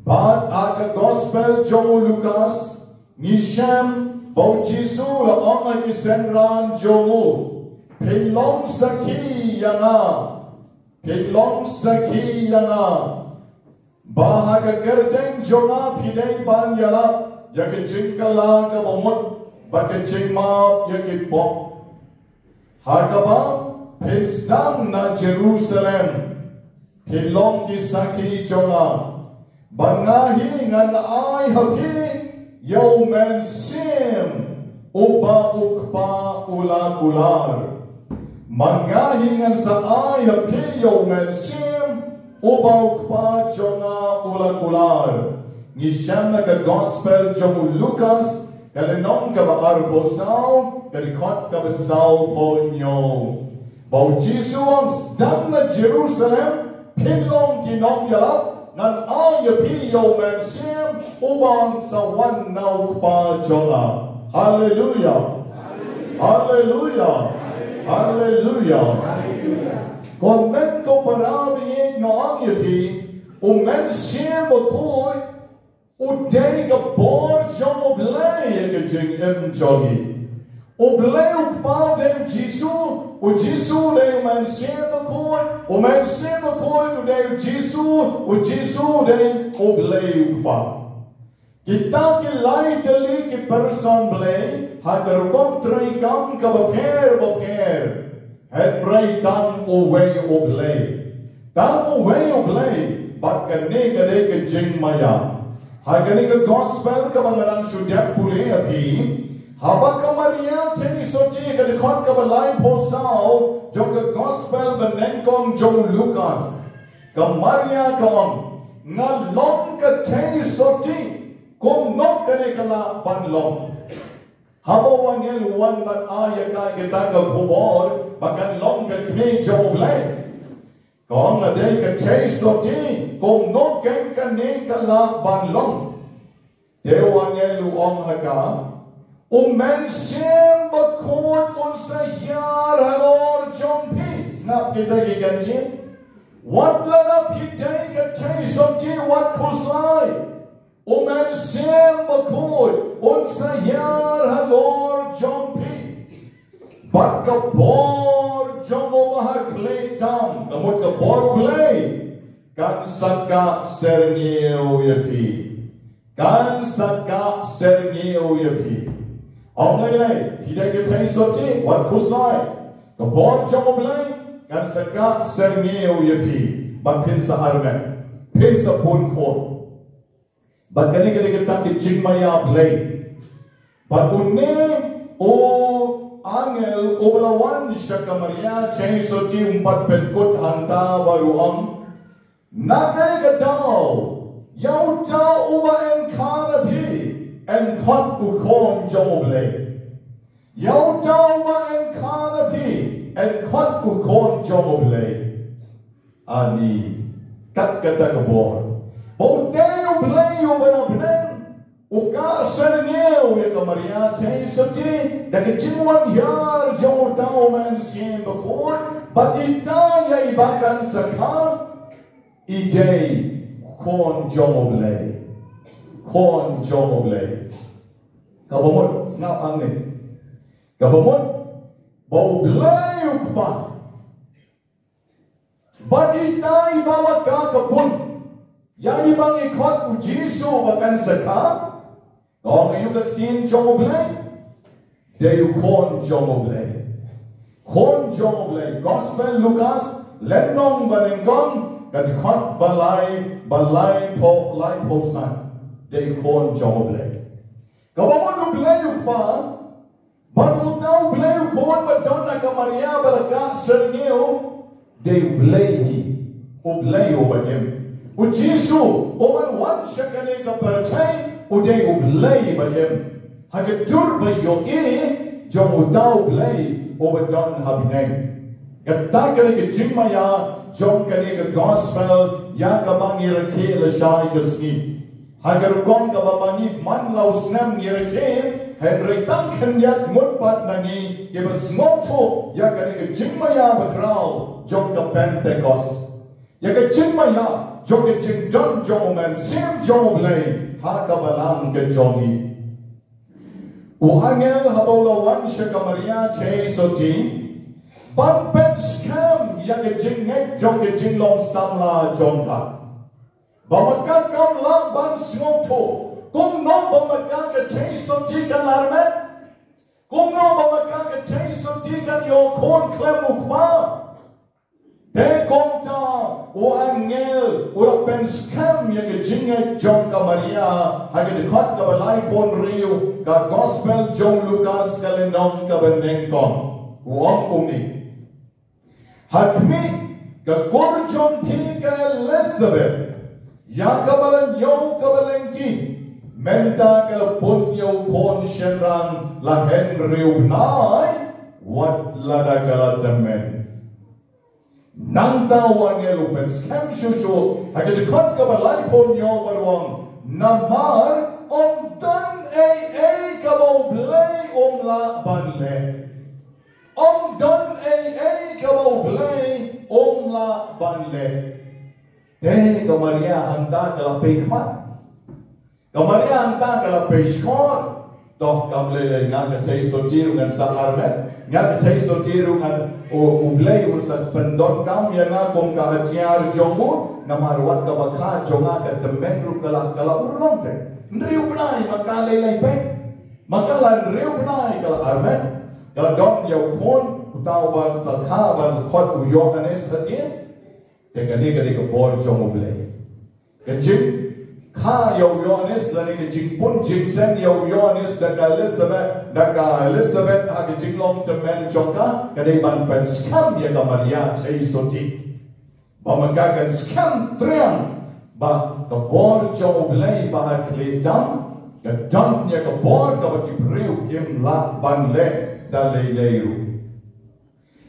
bad aga gospel jongu Lucas nisham bau jisura onga kisenran jongu pilong saki yanga Bahaga gerteng jonga pidei ban yala yake jingkala ka bomot bake jingma yake pop hagaba pinsdam na Jerusalem pilong ki saki jonga bangahi ngan ay haki yo men sim uba ukpa ula kular mangahi ngan sa ay haki yo men sim Ubauk pa jonga ula kular. Nisham na ka gospel jongu Lucas. Kalinong ka maarposaw. Kalikot ka basaw po nyo. Bau Jisuang sdam na Jerusalem. Pinlong ginong yalap. Nan ayapiyo mensim. Ubang sa wanauk pa jonga. Hallelujah. Hallelujah. Hallelujah. Komen ko parabi ng yapi, umen siya Bakhuid, uday ka bor jong oblay jing em jogi. O bleu pau de Jesus, o Jesus de man sempre coi, o man sempre coi de Jesus, o Jesus de o bleu pau. Kita ki lai teli ki person blei, hagar kom trai kam ka baper. Het brai dan o way o blei. Dan o way o blei, but ka ne ka de ka jing maya. Hagar ni ka gospel ka bangalan syudyak pulih api. Haba ka Maria teni soti ka dikot ka balay posao, jo ka gospel benengkong jo Lucas. Ka Maria ka on, nga long ka teni soti, kung no ka ne ka la panlong. Haba wangel wan ban aya ka kita ka kubor, bakan long ka kini jo blay. Kung nga day ka teni soti, kung no ken ka ne ka la panlong. Deo wangel uong haka, men sem bakhuid unsa yar halor jompi snap kita giganti what lana pitay katay somti what kusai men sem bakhuid unsa yar halor jompi bat kapor jomo mahakle tam kamut kapor ulay kan saka serniyo yapi kan saka serniyo yapi. Ông này thì đây cái thấy số chi vật khúc sai cái bọn trong lại gan saka ser nhiều yapi bằng pin sa arme pin sa pun khôn bằng cái ta cái chinh maya play bằng unne o angel o balawan shaka Maria thấy số chi umpat pen kut hanta baru ang na cái tao yau tao uba en kana pi en khot u khon joble yau tau ma en kana pi en khot u khon joble ani kat kata ka bor bo teu blei u bana bnen u ka serneu ya ka Maria thei soti da ke chinwan yar jo tau man sien bakor but ita ya ibakan sakha idei khon joble Kon jomoble. Kabamot snap angin. Kabamot bau blay ukpa. Bagi tai bawa ka kapun. Yang ibang ikot u Jisu bakan saka. Kau ngayon kakitin jomoble. Deyu kon jomoble. Kon jomoble. Gospel Lucas lenong balengkong kadikot balay posan. They kon jomoble. Kabamon blay ukpa. Baru tau blay ukon Madonna ka Maria balaka serneo. They blay ublay ubagem. U Jisu oman wan shakane ka perchay uday ublay bagem. Hagatur bayo jom utau blay ubadon habineng. Gata kane ke jingmaya jom kane ke gospel ya kabangir ke la shai kasni. Agar kong kababani man lau snam nirake Henry Duncan yat mutpat nani Yeba smoto ya kani ke jingmaya bakrao jom ka Pentecost ya ke jingmaya jom ke jingdon joman sim jomoblay ha kabalang ke jomi U angel habolawan siya ka Maria Che Soti Ban pen scam ya ke jingek jom ke jinglong samla jom ka Bamakan kam lang ban smoto. Kung no bamakan ka taste of tikan larmet. Kung no bamakan ka taste of tikan yo kon klem ukma. Te kong ta o angel ura pen scam ya ke jingay John ka Maria hagi dikot ka balay pon rio ka gospel John Lucas ka lenong ka benengkong. Uong umi. Hagmi ka kurjong ti ka Elizabeth. Ya kabalan yo kabalengki menta ka punyo kon shenran la Henry ubnay wat lada galatamen nang tawangel upen scam shushu hagi dikot kabalay punyo barwang namar dan kabaw blay la banle dan kabaw blay la banle Te Maria handa kala pekmat. Maria handa kala peshkor. toh kamle ngan ka thei so ti ngan sa armet ngan ka thei so ti ngan o ublei usat pendon kam ya nga kom ka atiar jomu namarwat ka bakha jonga ka temen ru kala urlong te ndriu bnai makale lai pe makala ndriu bnai kala armet kala don ya kon utau ban sa kha ban khot u yohanes hatin te kani ka bol jomu blei ka jing Kha yau Yohanes lani ke jingpun jingsen yau Yohanes daga Elizabeth ha ke jinglong temen jongka kadai ban pen skam ya ka Maria chei soti ba magagan skam triang ba ka bor jong blai ba ha kledam ka dam ya ka bor ka ba ki preu kim la ban le da le leiru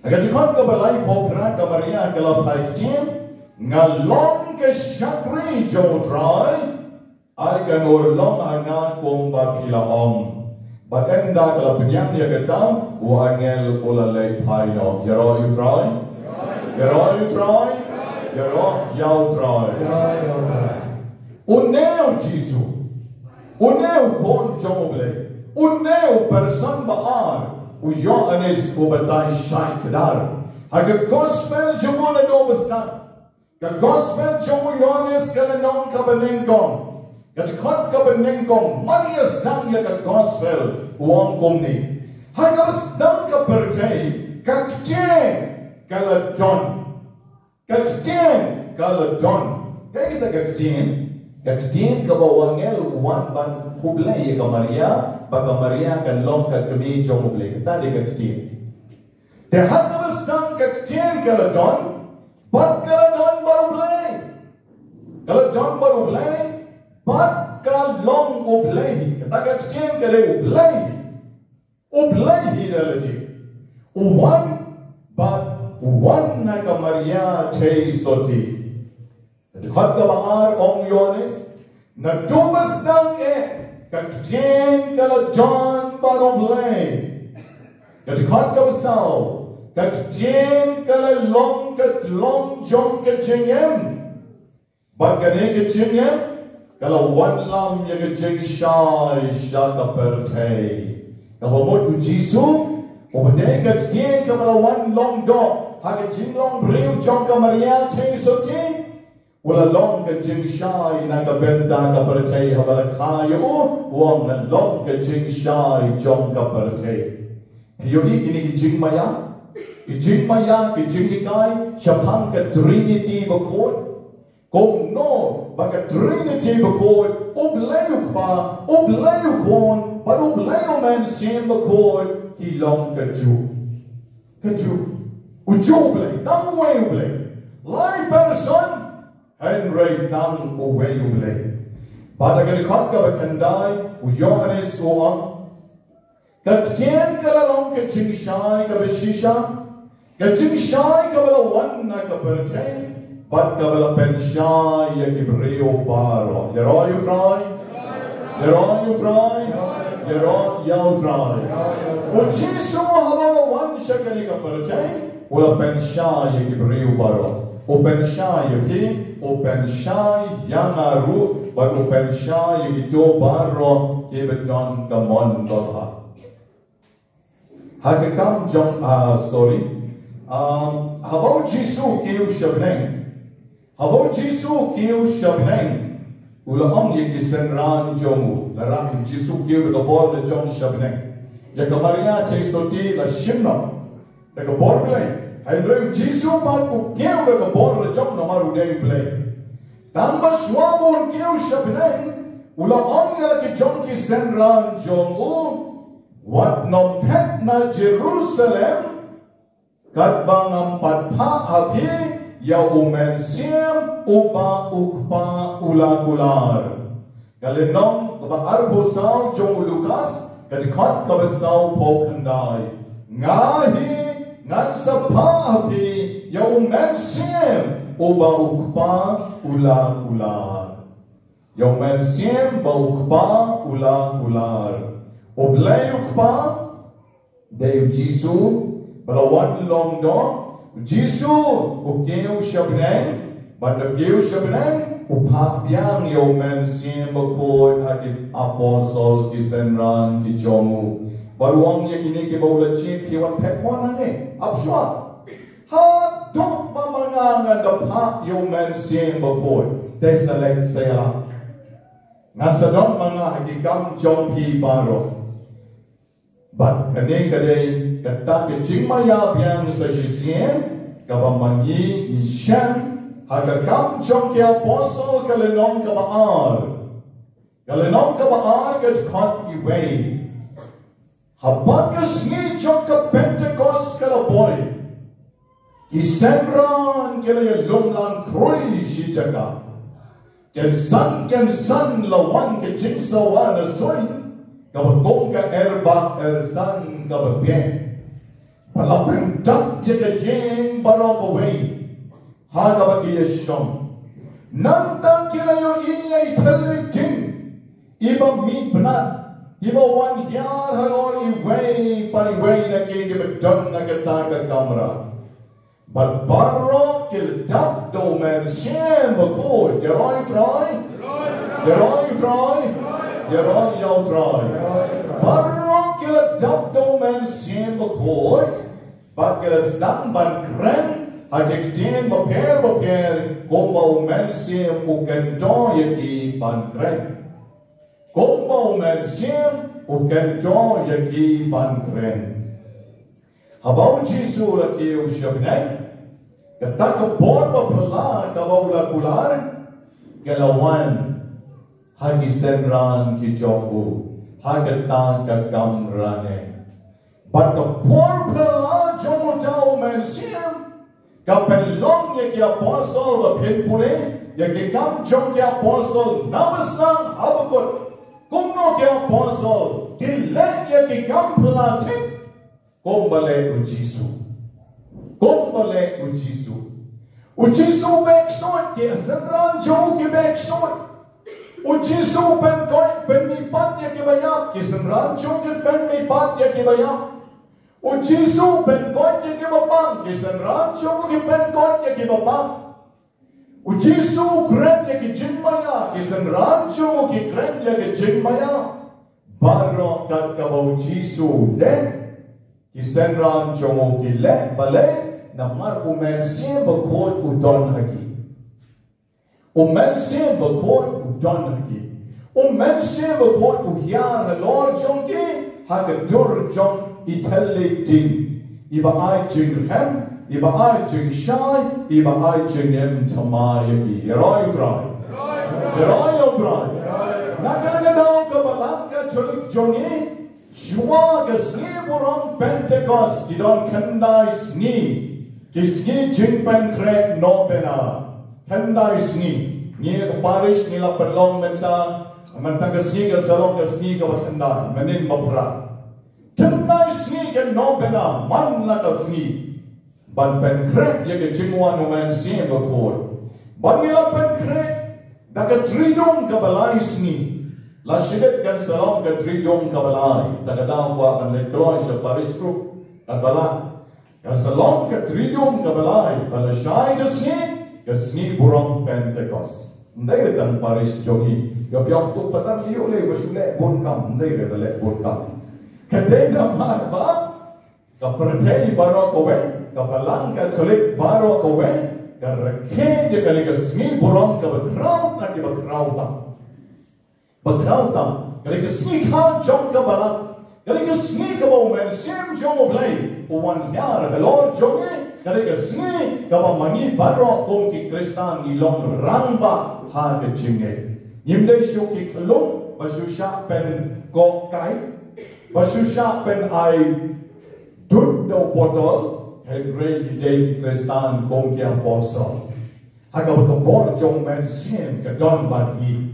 aga dikon ka balai popra ka Maria ka la phai tim ngalong ke shakri jo trai ai kan orlong anga kong ba pila om batenda kala penyam dia ketam u angel ola lei pai no yaro you try yaro yau try uneu jisu uneu kon joble uneu person baar u Johannes u batai shai kedar aga gospel jumona do bestan ka gospel jumu Johannes kala non ka benengkong Kat kot ka benengkong Marius dang ya ka gospel uang komni. Hagas dang ka pertei kakten kala don. Kakten kala don. Kaya kita kakten ka bawangel uwan ban hublay ka Maria baka Maria kan long ka kami jong hublay. Kita di kakten. Te hagas dang kakten kala don. Bat kala don barublay. Kala don barublay. Bat ka long ublay, kata kakten kale ublay hidalati. Uwan na ka Maria chei soti. Khat ka baar ong Yohanes na dubas nang kakten kala John barublay. Khat ka basaw kakten kala long John ka chingem. Bat kane ka chingem. Kalau wan lam yang jeng shai shaka pertei. Kalau buat Jisu, obadai kat dia kalau wan long do, hak jeng long breu jong ka Maria cheng soti. Wala long ka jeng shai na ka Bynta ka pertei habala kayu, wang na long ka jeng shai jong ka pertei. Kiyoni kini jeng maya, jeng ikai, syapang ka Trinity Bakhuid. Kung no, baka Trinity Bakhuid, ublayo pa, ublayo kon, but ublayo man sin Bakhuid, hilong kaju. Ujublay, tam way ublay. Lai person, Henry tam uway ublay. Pada galikot ka bakanday, Yohanes uang. Katien kalalong kachingshay ka beshisha, kachingshay ka balawan na ka pertay. But kabala pensha ya kibreo baro. Yaro you try. O Jisu halo wan shakali ka percay. Ula pensha ya kibreo baro. O pensha ya ki. O pensha ya naru. But o pensha ya kito baro. Kibeton kamon dotha. Hakikam jong Habau Jisu kiu shabneng. Habau Jisu kiu shabneng. Ulamang ye kisenran jomu. Larang Jisu kiu begabor le jong shabneng. Ya Maria chei soti la shimna. The gabor play. Henry Jisu pat ku kiu begabor le jong namaru dei play. Tamba shwabun kiu shabneng. Ulamang ya ki jong kisenran jomu. Wat nom pet na Jerusalem. Karbang ampat pa api. Ya umen siam upa ukpa ulagular. Kalinong kaba arbusaw jong Lukas kadikot kabasau pokandai. Ngahi ngan sa paapi ya umen siam upa ukpa ulagular. Ya umen siam ba ukpa ulagular. Oblay ukpa Dei Jisu balawan long do Jisu o keu shabneng, but the keu shabneng upak yang yo men sim Bakhuid haki apostol ki senran ki jomu baruang ye kini ki baula chip ki wan pek wan ane apshwa ha dok mamangan da pak yo men sim Bakhuid tes selek saya ngasadon mga haki kam jom pi baro bat kane kade kata ke jingmaya biang sa jisien kabamangi ni shan Hagakam jom ke apostle kalenom kabaar ket khot ki way. Habakas ni jom ka Pentecost kalabori. Kisemran kele lumlan kroi shitaka. Ken san lawan ke jingsawan asoy. Kabagong ka erba ersan kabagyen. Palapentap ye ka jing barok away. Hagabagi Shitom. Nanta kilayo iya italitin. Iba mi penat. Iba wan yar halor iway paniway na kingibidon na kataka kamera. But barro kil dap do men sien Bakhuid. Geroy try. Geroy yaw try. Barro kil dap do men sien Bakhuid. But kil sedang ban kren. Hagiktin baper kombo mensim ukento yaki pankren. Kombo mensim ukento yaki pankren. Habau Jisu laki ushabnay. Kataka borba pala kawaula kular. Galawan hagisenran ki joku. Hagatan kagamrane. But the poor pala jomutao mensim. Kapelong ye ki apostle wa pinpule ye ki kam jom ki apostle nabasang habakot kumno ki apostle ki le ye ki kam platik kumbale ujisu ujisu beksot ki senran jo ki beksot ujisu ben koi ben nipat ye ki bayap ki senran jo ki ben nipat ye ki bayap Ujisu ben kod ye ki babang kisan rancho ki ben kod ye ki babang Ujisu kren ye ki jinmaya kisan rancho ki kren ye ki jinmaya Baro kat kabaw Jisu le kisan rancho ki le bale namar umensi Bakhuid udon hagi umensi Bakhuid udon hagi umensi Bakhuid uhyar lor jonki hagadur jong Italy ding, iba ay jinghem, iba ay jing shy, iba ay jingem tamayaki. Yeroy dry. Nakalaga daw kabalang ka chulik jongi, shwa gasli burong Pentecost, idon kanday sni, kisni jingpen krek no pena, kanday sni, niya parish nila perlong menta, gasni salong gasni kabatanday, manin mapra. Kenai sni ke no bena man la ka sni ban pen krek ye ke jingwan umen sien Bakhuid ban mila pen krek da ka tridom ka balai sni la shibet kan salom ka tridom ka balai da ka daw wa ban le kloy sa parish group at bala ka salom ka tridom ka balai bala shai ka sni burong Pentecost ndai dan parish jogi yo pyok tu patan liu le wasule bon kam ndai le bon kam Kadai damar ba, kapercayai baro kowe, kapalang katolik baro kowe, karakhe je kali kesmi burong kabakraw na di bakraw kali kesmi kau jom kabalang, kali kesmi kabau mensim jom oblay, uwan yar belor joge, kali kesmi kabamangi baro kong ki Kristan ilong rangba ha kecingge, yimde shuki kelum basusha pen kokai. Basusha pen ay dud daw botol hegre di day Kristan kong ki apostle. Hagab ka bor jong men sien ka don bagi.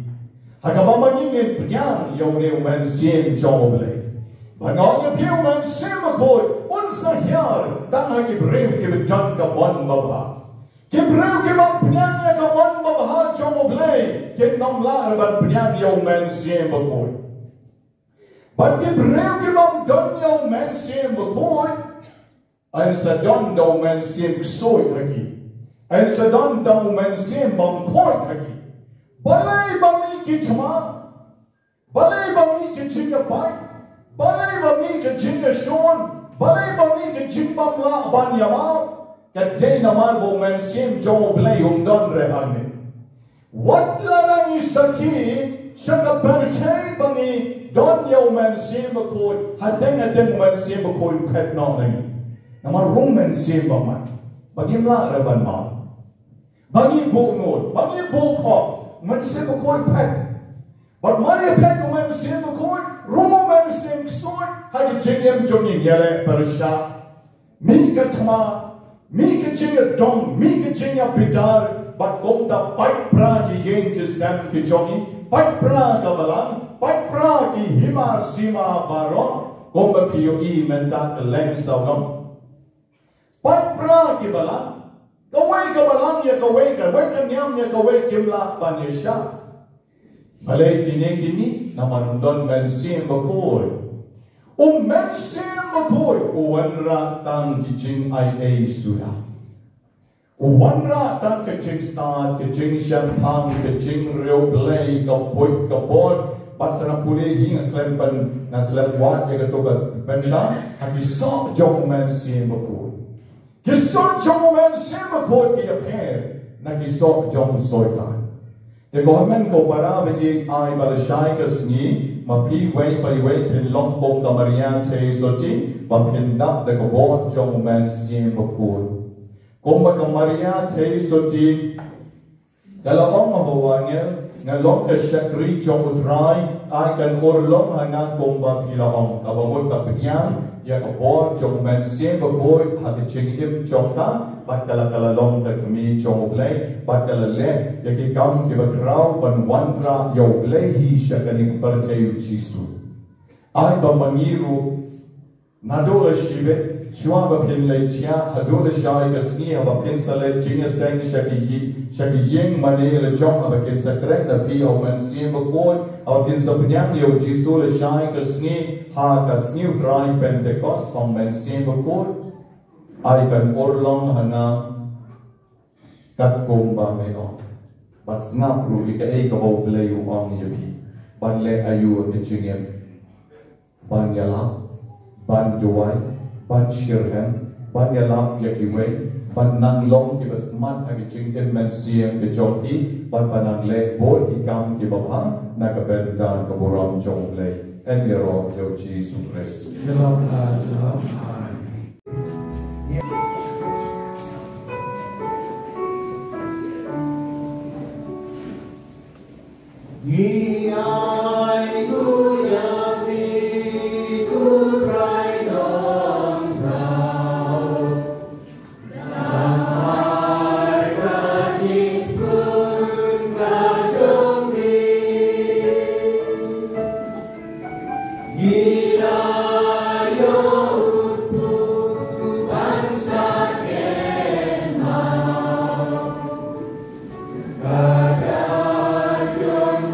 Hagab mangingin piang yaw ne men sien jong oblay. Banong ya piu men sien Bakhuid unsa hyar tang hagi brew ki bidon ka bon baba. Ki brew ki bang piang ya ka bon baba jong oblay. Ki nom lar ban piang yaw men sien Bakhuid. But the brave give up done young man same Bakhuid, and Sadon down man same soy hagi, and Sadon down man same Bakhuid hagi, balai bami ki chama, balai bami ki chinga pai, balai bami ki chinga shon, balai bami ki chimbam la ban yamau, kadai namar bo men sim jo blai don rehane. What lanang isaki shaka pershay bami don yo men sim bakoi hadeng men sim bakoi pet no nani. Namar rum men sim baman. Bagimla reban ma. Bagi bo nod, bagi bo kop, men sim bakoi pet. But money pet men sim bakoi, rumo men sim soy, hadi jingem jongin yele persha. Mi katma, mi kachinga dong, mi kachinga bidar, but kong da pai pra ki yen ki sam ki jongi, pai pra ka balang, pai pra ki hima sima baron, kong ba piyo I menta ka leng saugam. Pai pra ki balang, kawai ka balang ya kawai ka nyam ya kawai kimla ban yesha. Malay kini namarundon men sim bakoi. Men sim bakoi uwanra tang kijing ay suya. Uwanra tang kijing start, kijing champagne, kijing real blay, kapot, pasana puli hing aklempan na klewat ya katoka benda, hakisok jong men sim bakoi. Kisok jong men sim bakoi ki apher, na kisok jong soitan. The government ko para bagi ay balashay kasni mapi way by way pinlong kong kamarian te soti mapindap de gobot jong men sim bakul. Kung makamarian te soti kalawang mahawangel ngalong kasyakri jong utray ay kan urlong hangang kong mapilaong kabamot kapigyan ya gobot jong men sim bakul hakichingim jong ka pat kalakalalong da kami jong ublay pat kalale yaki kam ki bakraw ban wanra yo ublay hi siya kaning partayo jisu ay ba mangiru nadola shibe shwa ba pinlay tiya hadola shay kasni ba pinsale jinaseng shaki yeng manila jong ba kinsakren na pi o man sim bakul aw kinsapnyang yo jisu la shay kasni ha kasni utray pentecost kong man sim bakul ay kan orlong hana kat komba meo but snap ru ika ay kabaw play uang yapi ban le ayu ke chingem ban yala ban joy ban shirhen ban yala yakiwe ban nanglong ki basmat agi chingem men siang ke joti ban banang le boy ki kam ki babha na ka bendan ka boram jong le en yero yo Jesus Christ. Ye ai gu yang mi gu rai dong rao Nam ai ra jing sun na jong mi Ye la yo utpu ban sa ken mau Kadar jong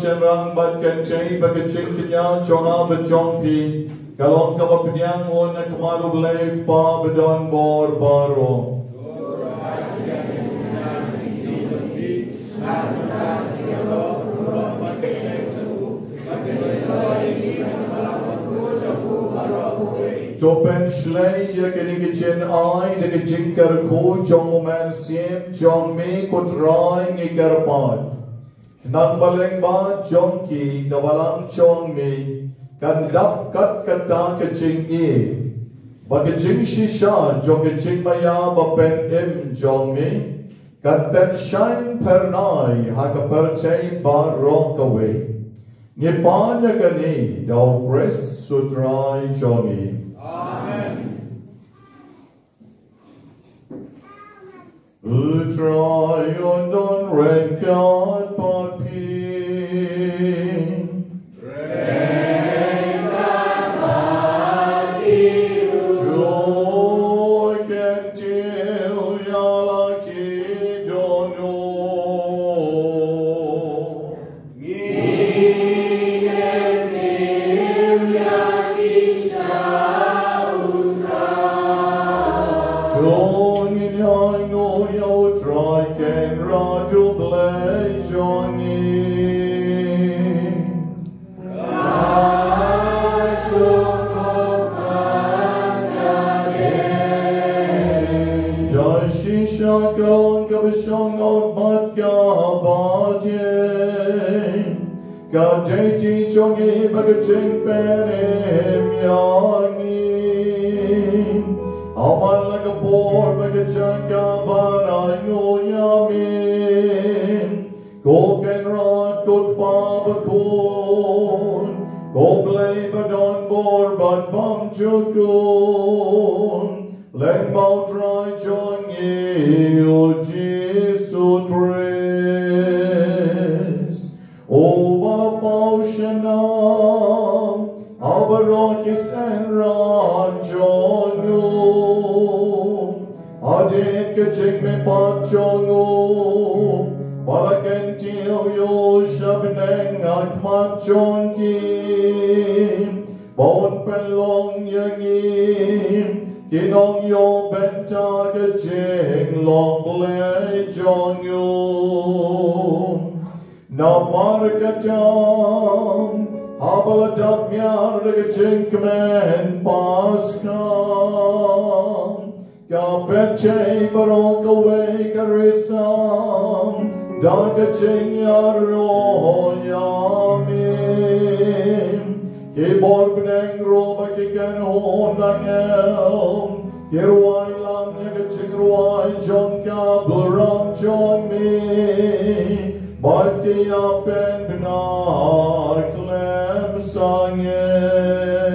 Shenrang bat kencai bagacing kenya chonga bajongpi kalon kabapinyang on na kumalublay pa badon bor baro. Topen shlay ya kenigichin ay nagajing karko chong umer siem chong me kutray ngi Kyrpang. Nang baleng ba chong ki kawalang chong me kandap kat kata kaching e bagajing shisha jong kaching maya bapen im chong me katen shine pernai hakaperchay ba rock away Nipanya kani daw pres sutray chong e. Amen. Utray on red God but pin. Red God joy can till yalaki don't know. Shakon kabishong mat kabate kadeti chongi bagaching perim yani aman like a boar bagachang kabanay yamin go ken rod go pabakun go blay badon bor bad bam chukun Leng bao trai chong yêu Giêsu Christ. O ba bao shenam, abarokis and ran chong you. Adin kachik me pat chong you. Palaken tiyo yo shabneng akmat chong kim. Bon pelong yangim. Kinong yo Bynta kaching long play chong you. Na markatam habaladap yar kaching kmen paskam. Kapeche barok away karisam. Da kaching yaro yamin. Kibor bneng roma kikan honang el. Kirwai lang yakaching ruai jong ka blurang jong me. Bati apen bna klem sangen.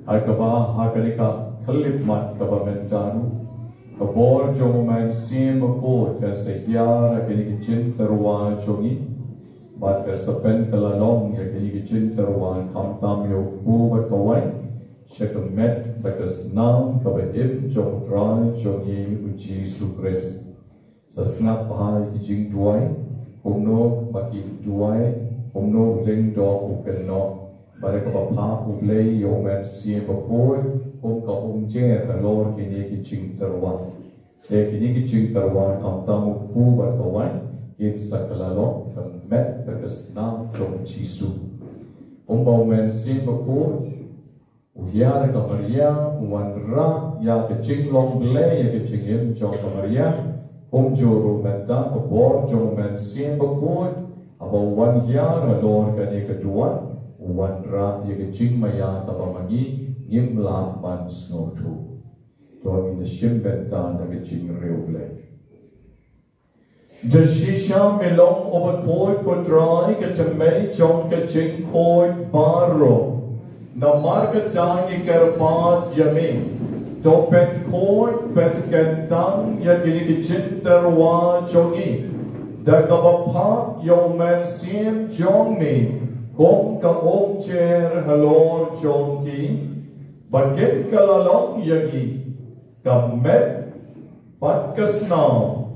Akaba hakanika kalipmat kabamentaru. Kabor joman sim ko ka sekyara kini kicin terwan chongi. Bat ka sepen kalalong ya kini kicin terwan kamtam yo pu batawai. Shakamet bakas nam kabaib jong drai chongi uji sukres. Sasnap bahai kijing duai. Umno baki duai. Umno ling do ukeno. Bada kapapa ublay yomen siya bapoy. Ka jer kalor kini kicing terwan. Kini kicing terwan kamtam pu batawai. In sakalalo kamet bakas nam jong jisu. Men siya bapoy. Uhiara ka Maria, uwanra, ya kecing long blay, ya kecing im jong ka Maria, joro menta, kabor jong men sien bakod, abaw wan hiara lor ka ni kedua, uwanra, ya kecing maya tapamagi, im lang man snow tu. Tuan ina sim benta na kecing rew blay. De shisha melong obakod kodrai ketemay jong kecing kod baro. Na market dangi Kyrpang yami to pen court pen kentang ya gini cinterwa chongi da kabapa yo man sim jongni kong ka cher halor chongki baget kalalong yagi kamet pat kasnaw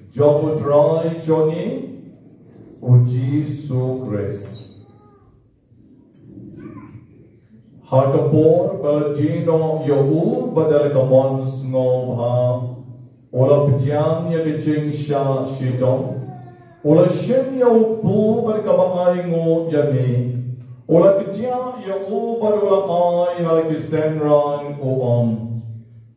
jobudrai chongi uji sukres. Hakapor balajino yau badal kamon sngom ha ola ptyang ya kicing sha shitom ola shem yau pu barkabamai ngo yami ola kitya yau barola ai halikisenran oam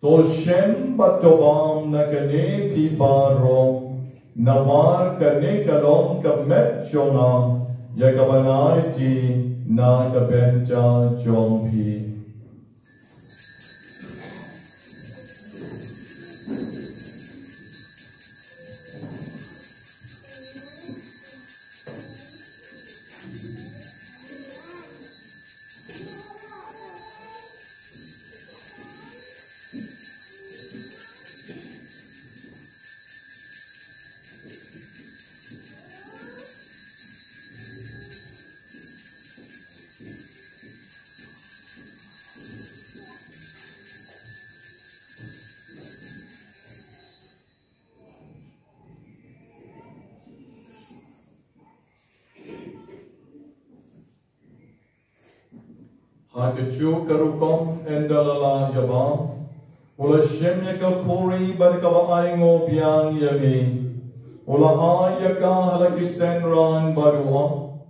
to shem batobam na kane pi baro namar kane kalom kamet chona ya kabanai ti na Bynta jompi. Hakachu karukom endalala yabam. Ula shemyaka kuri barkaba aingo biang yami. Ula ayaka halakisenran baruam.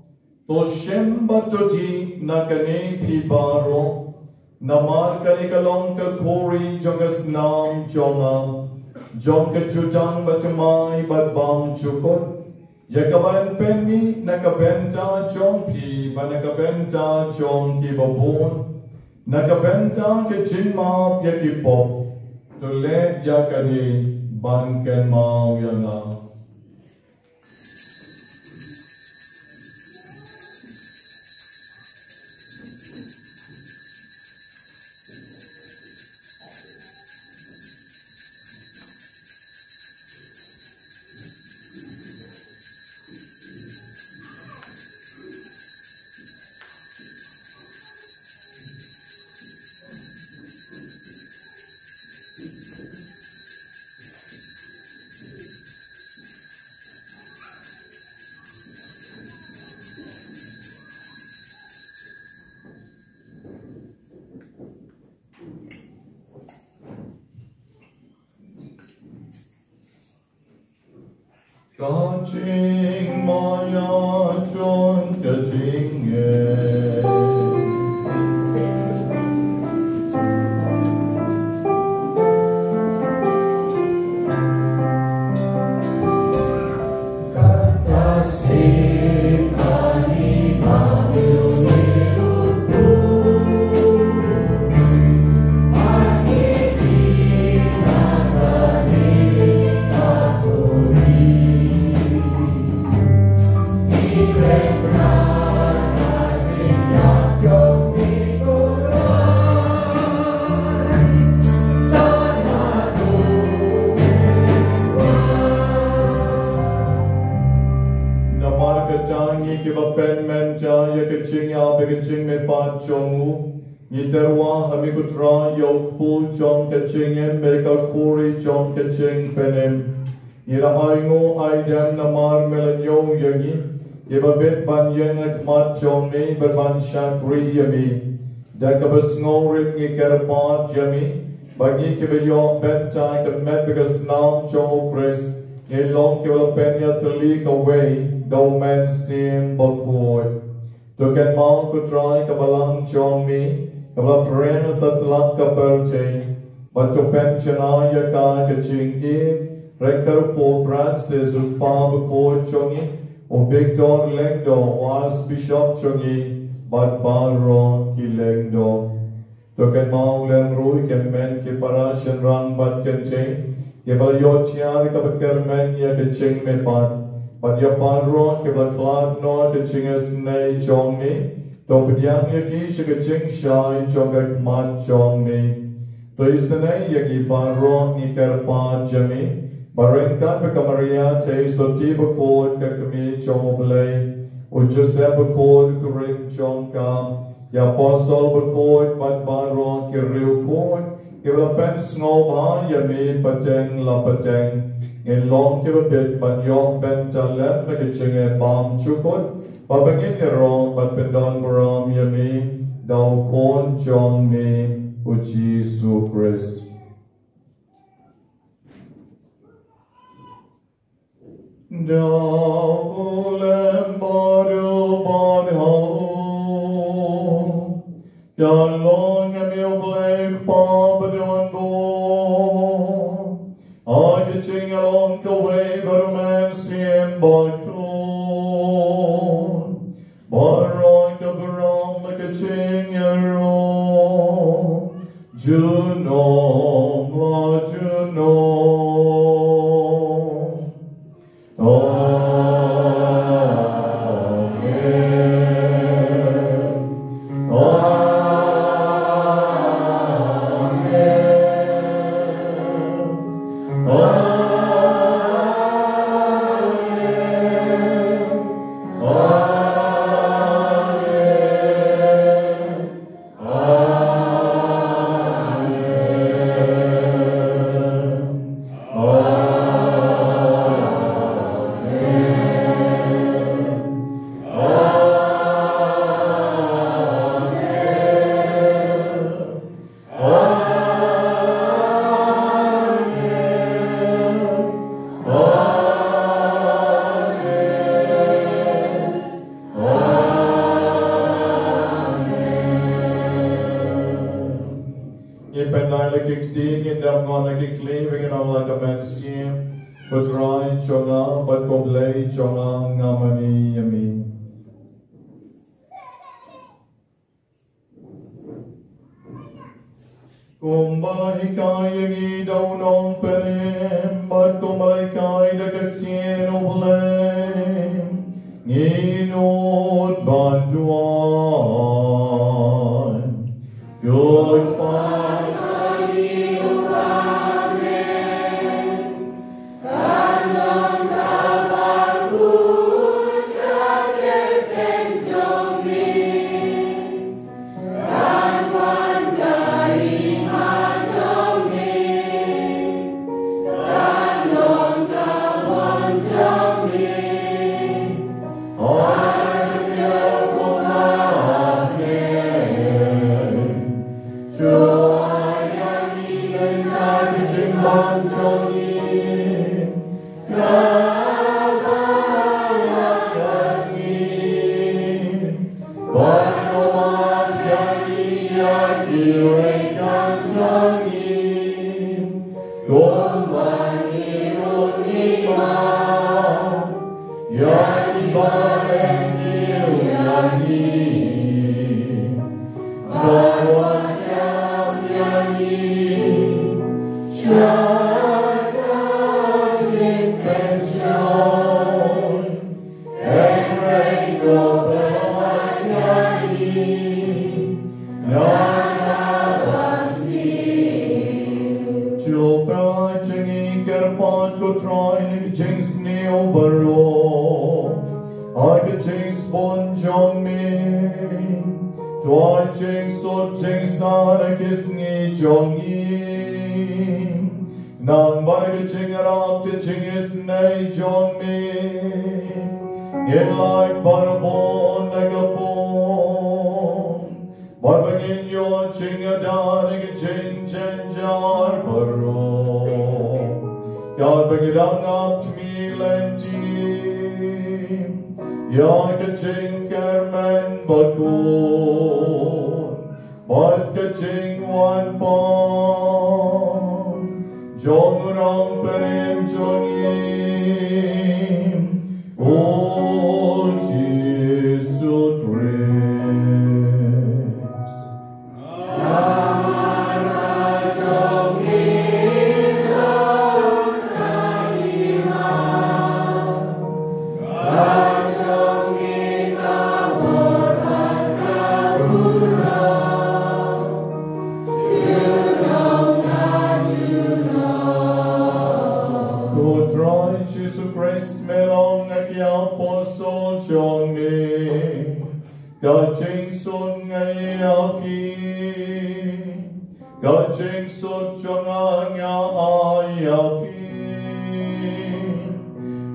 To shem batuti nakane pibaro. Namar kanikalong ka kuri jongas nam jona. Jonga jutang batumay badbam chukot. Yakaban penmi nakabenta jompi banakabenta jomki babon nakabenta ke jinma yakipop tule yakani banken mau yana. Kaching maya chon kaching Kiba kiba pen men cha ya kaching ya be kaching me pa chongu ni terwa hami kutra yo pu chong kaching em be ka kuri chong kaching penem ira aingo ai dan namar melanyo yangi kiba bet ban yang ak mat chong ni berban shakri yami da kabas ngorit ni kerpat yami bagi kiba yo Bynta ke met because now cho Chris ni long kiba penya tuli ka way Đâu men sim Bakhuid to can mount to try kabalang chong mi kabla pren sa tlat ka perche but to pensiona ya ka kaching e rector po Francis of Bakhuid chongi o Victor Lengdo was bishop chongi but baron ki Lengdo to can mount lem rui can men ki parashan rang but can ching ke bal yot yar ka bakar men ya kaching me pat But ya padron ke baklat no ke chingas nei chong ni to pediang ya ki shige ching shai chong ek mat chong ni to isne ya ki padron ni Kyrpang jami bareng ka pe kamaria te so ti Bakhuid ka kami chong oblay o Joseph Bakhuid kuring chong ka ya apostle Bakhuid bat padron ke riu Bakhuid ke la pen snow ba ya mi pateng la pateng in long kiba bit ban yong Bynta lem like a ching bam chukot babangin ni rong bat pendon baram yami daw kon chong mi uchi su Chris daw ulem baru badhau yan long yami oblek pa badon bo I get ching along the way, but a man seem Bakhuid. But right up around like a ching around. Juno, la Juno. I could ching spon jong me. Toi ching so ching sana kiss ni jong yi. Nang bar ke ching rap ke ching is nay jong me. Get like barbon like a bone. Barbagin yo ching a dar ke ching chen jar baro. God bagidang up me lenti. Ya ke ching Kyrpang Bakhuid. But ke ching one pon. Jong rang perim jong yim. Oh, Jesus Christ. Jesus Christ, melong at apostle John me. God ching sun ngay alki. God ching sun chong ang alki.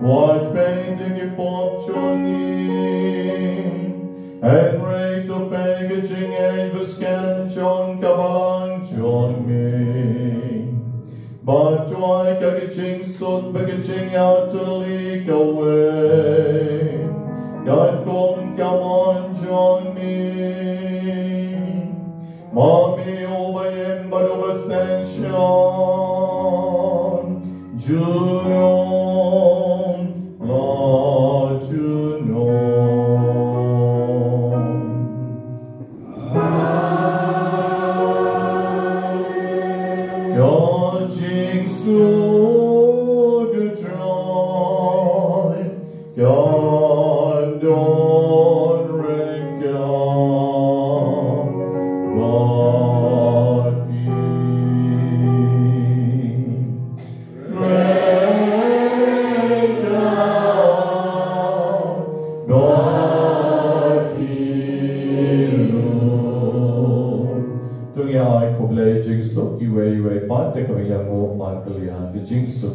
What pain did you pop chong yi? And rate to peg ching a buscan chong kabalang chong me. But why kagaching sot bagaching out to leak away? God come on John me. Mommy obeying but over sanction. Junon, Lord Junon. So good try, God don't regard, but I could play jigsaw, you way, part take away young old Markalian, the jigsaw.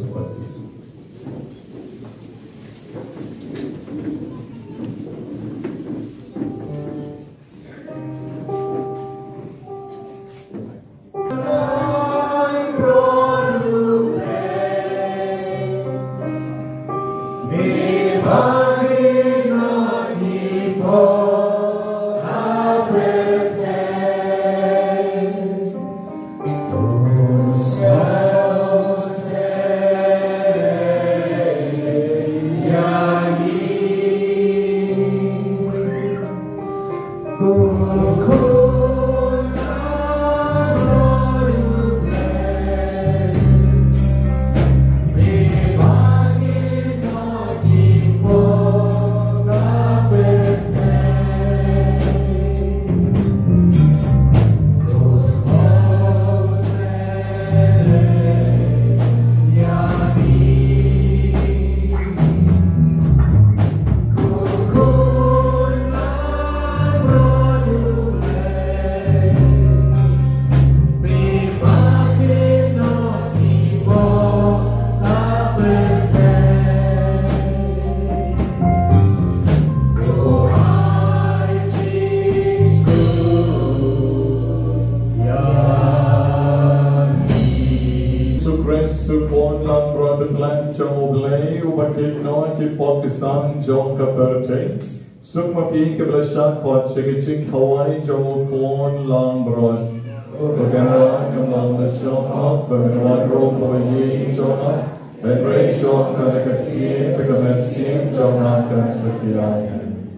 Jong kaperte, sukmaki kebelashan kot segicing kawai jong kon lang brod. Bagana kamang nasyong hot, bagana rom bayi jong hot, bedray jong karakati, pagametsim jong nakan sekian.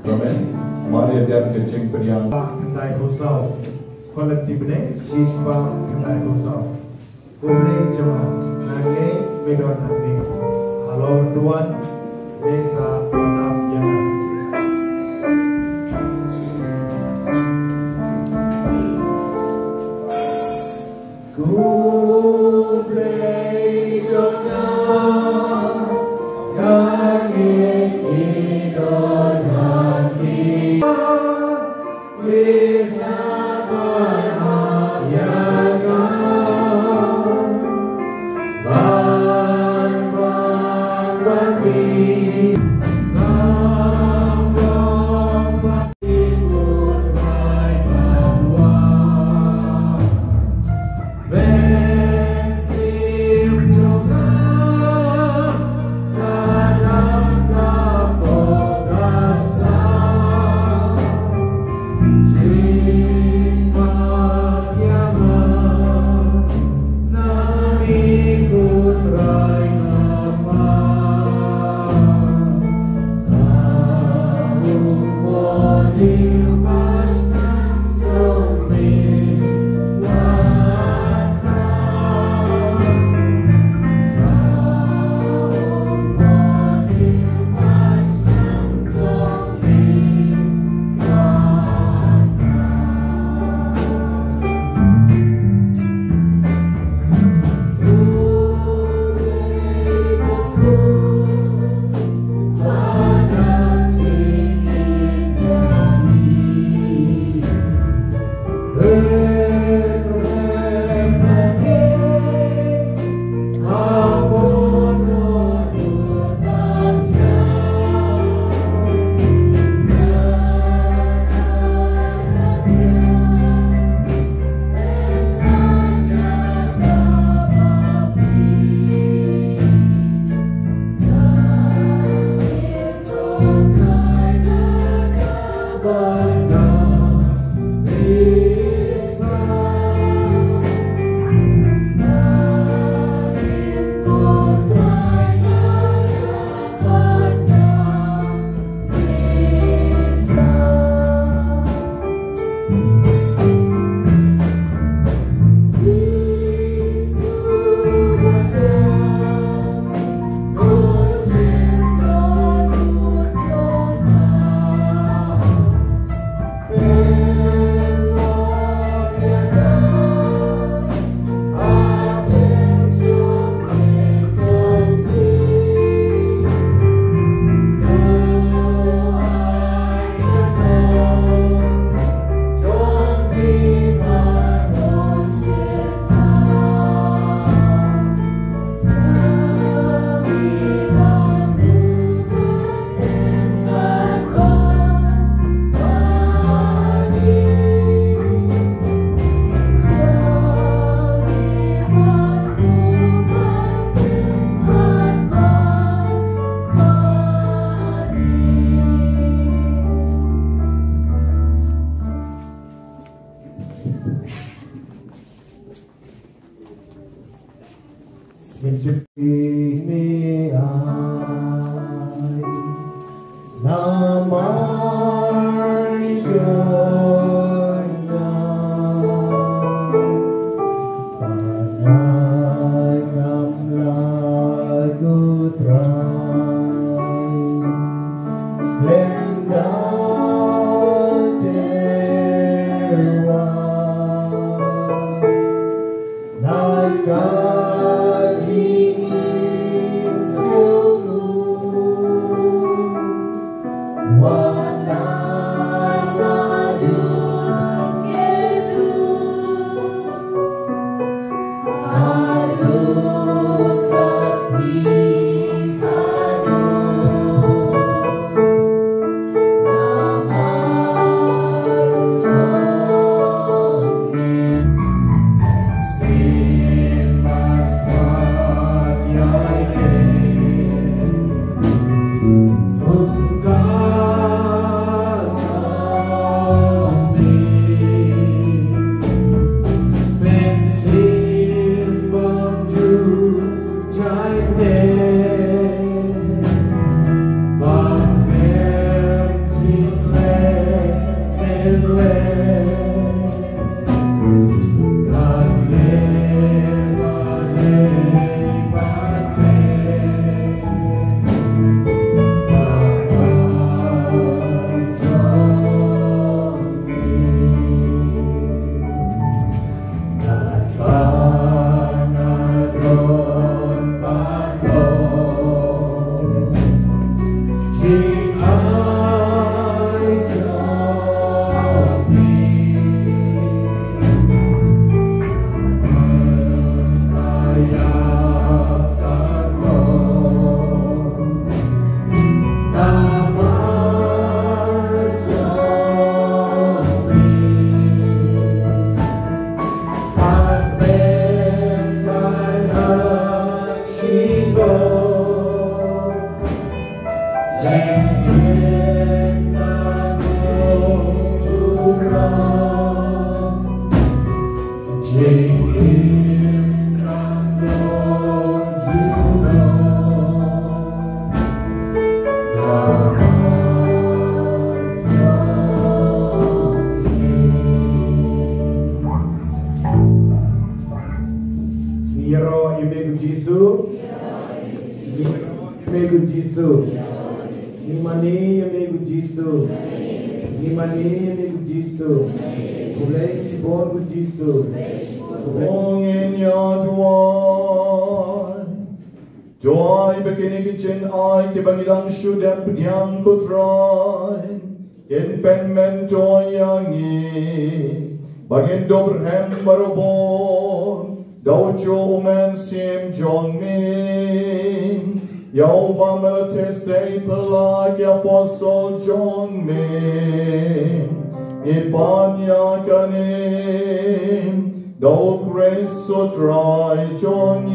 Amen. Mari dia kecing periang. Kendai kosau, kolektif ini siswa kendai kosau. Kumne jemaat nange medon abdi. Halo tuan, bisa wadap yang. Kumne jemaat nange medon Bakhuid Joy beginning in I Kybang should have begun to try in penmento yangi bagin dobrhem barobon daucho men sim jong min yau bamate say pelag apostle jong min ipanya kanim dau grace so try jong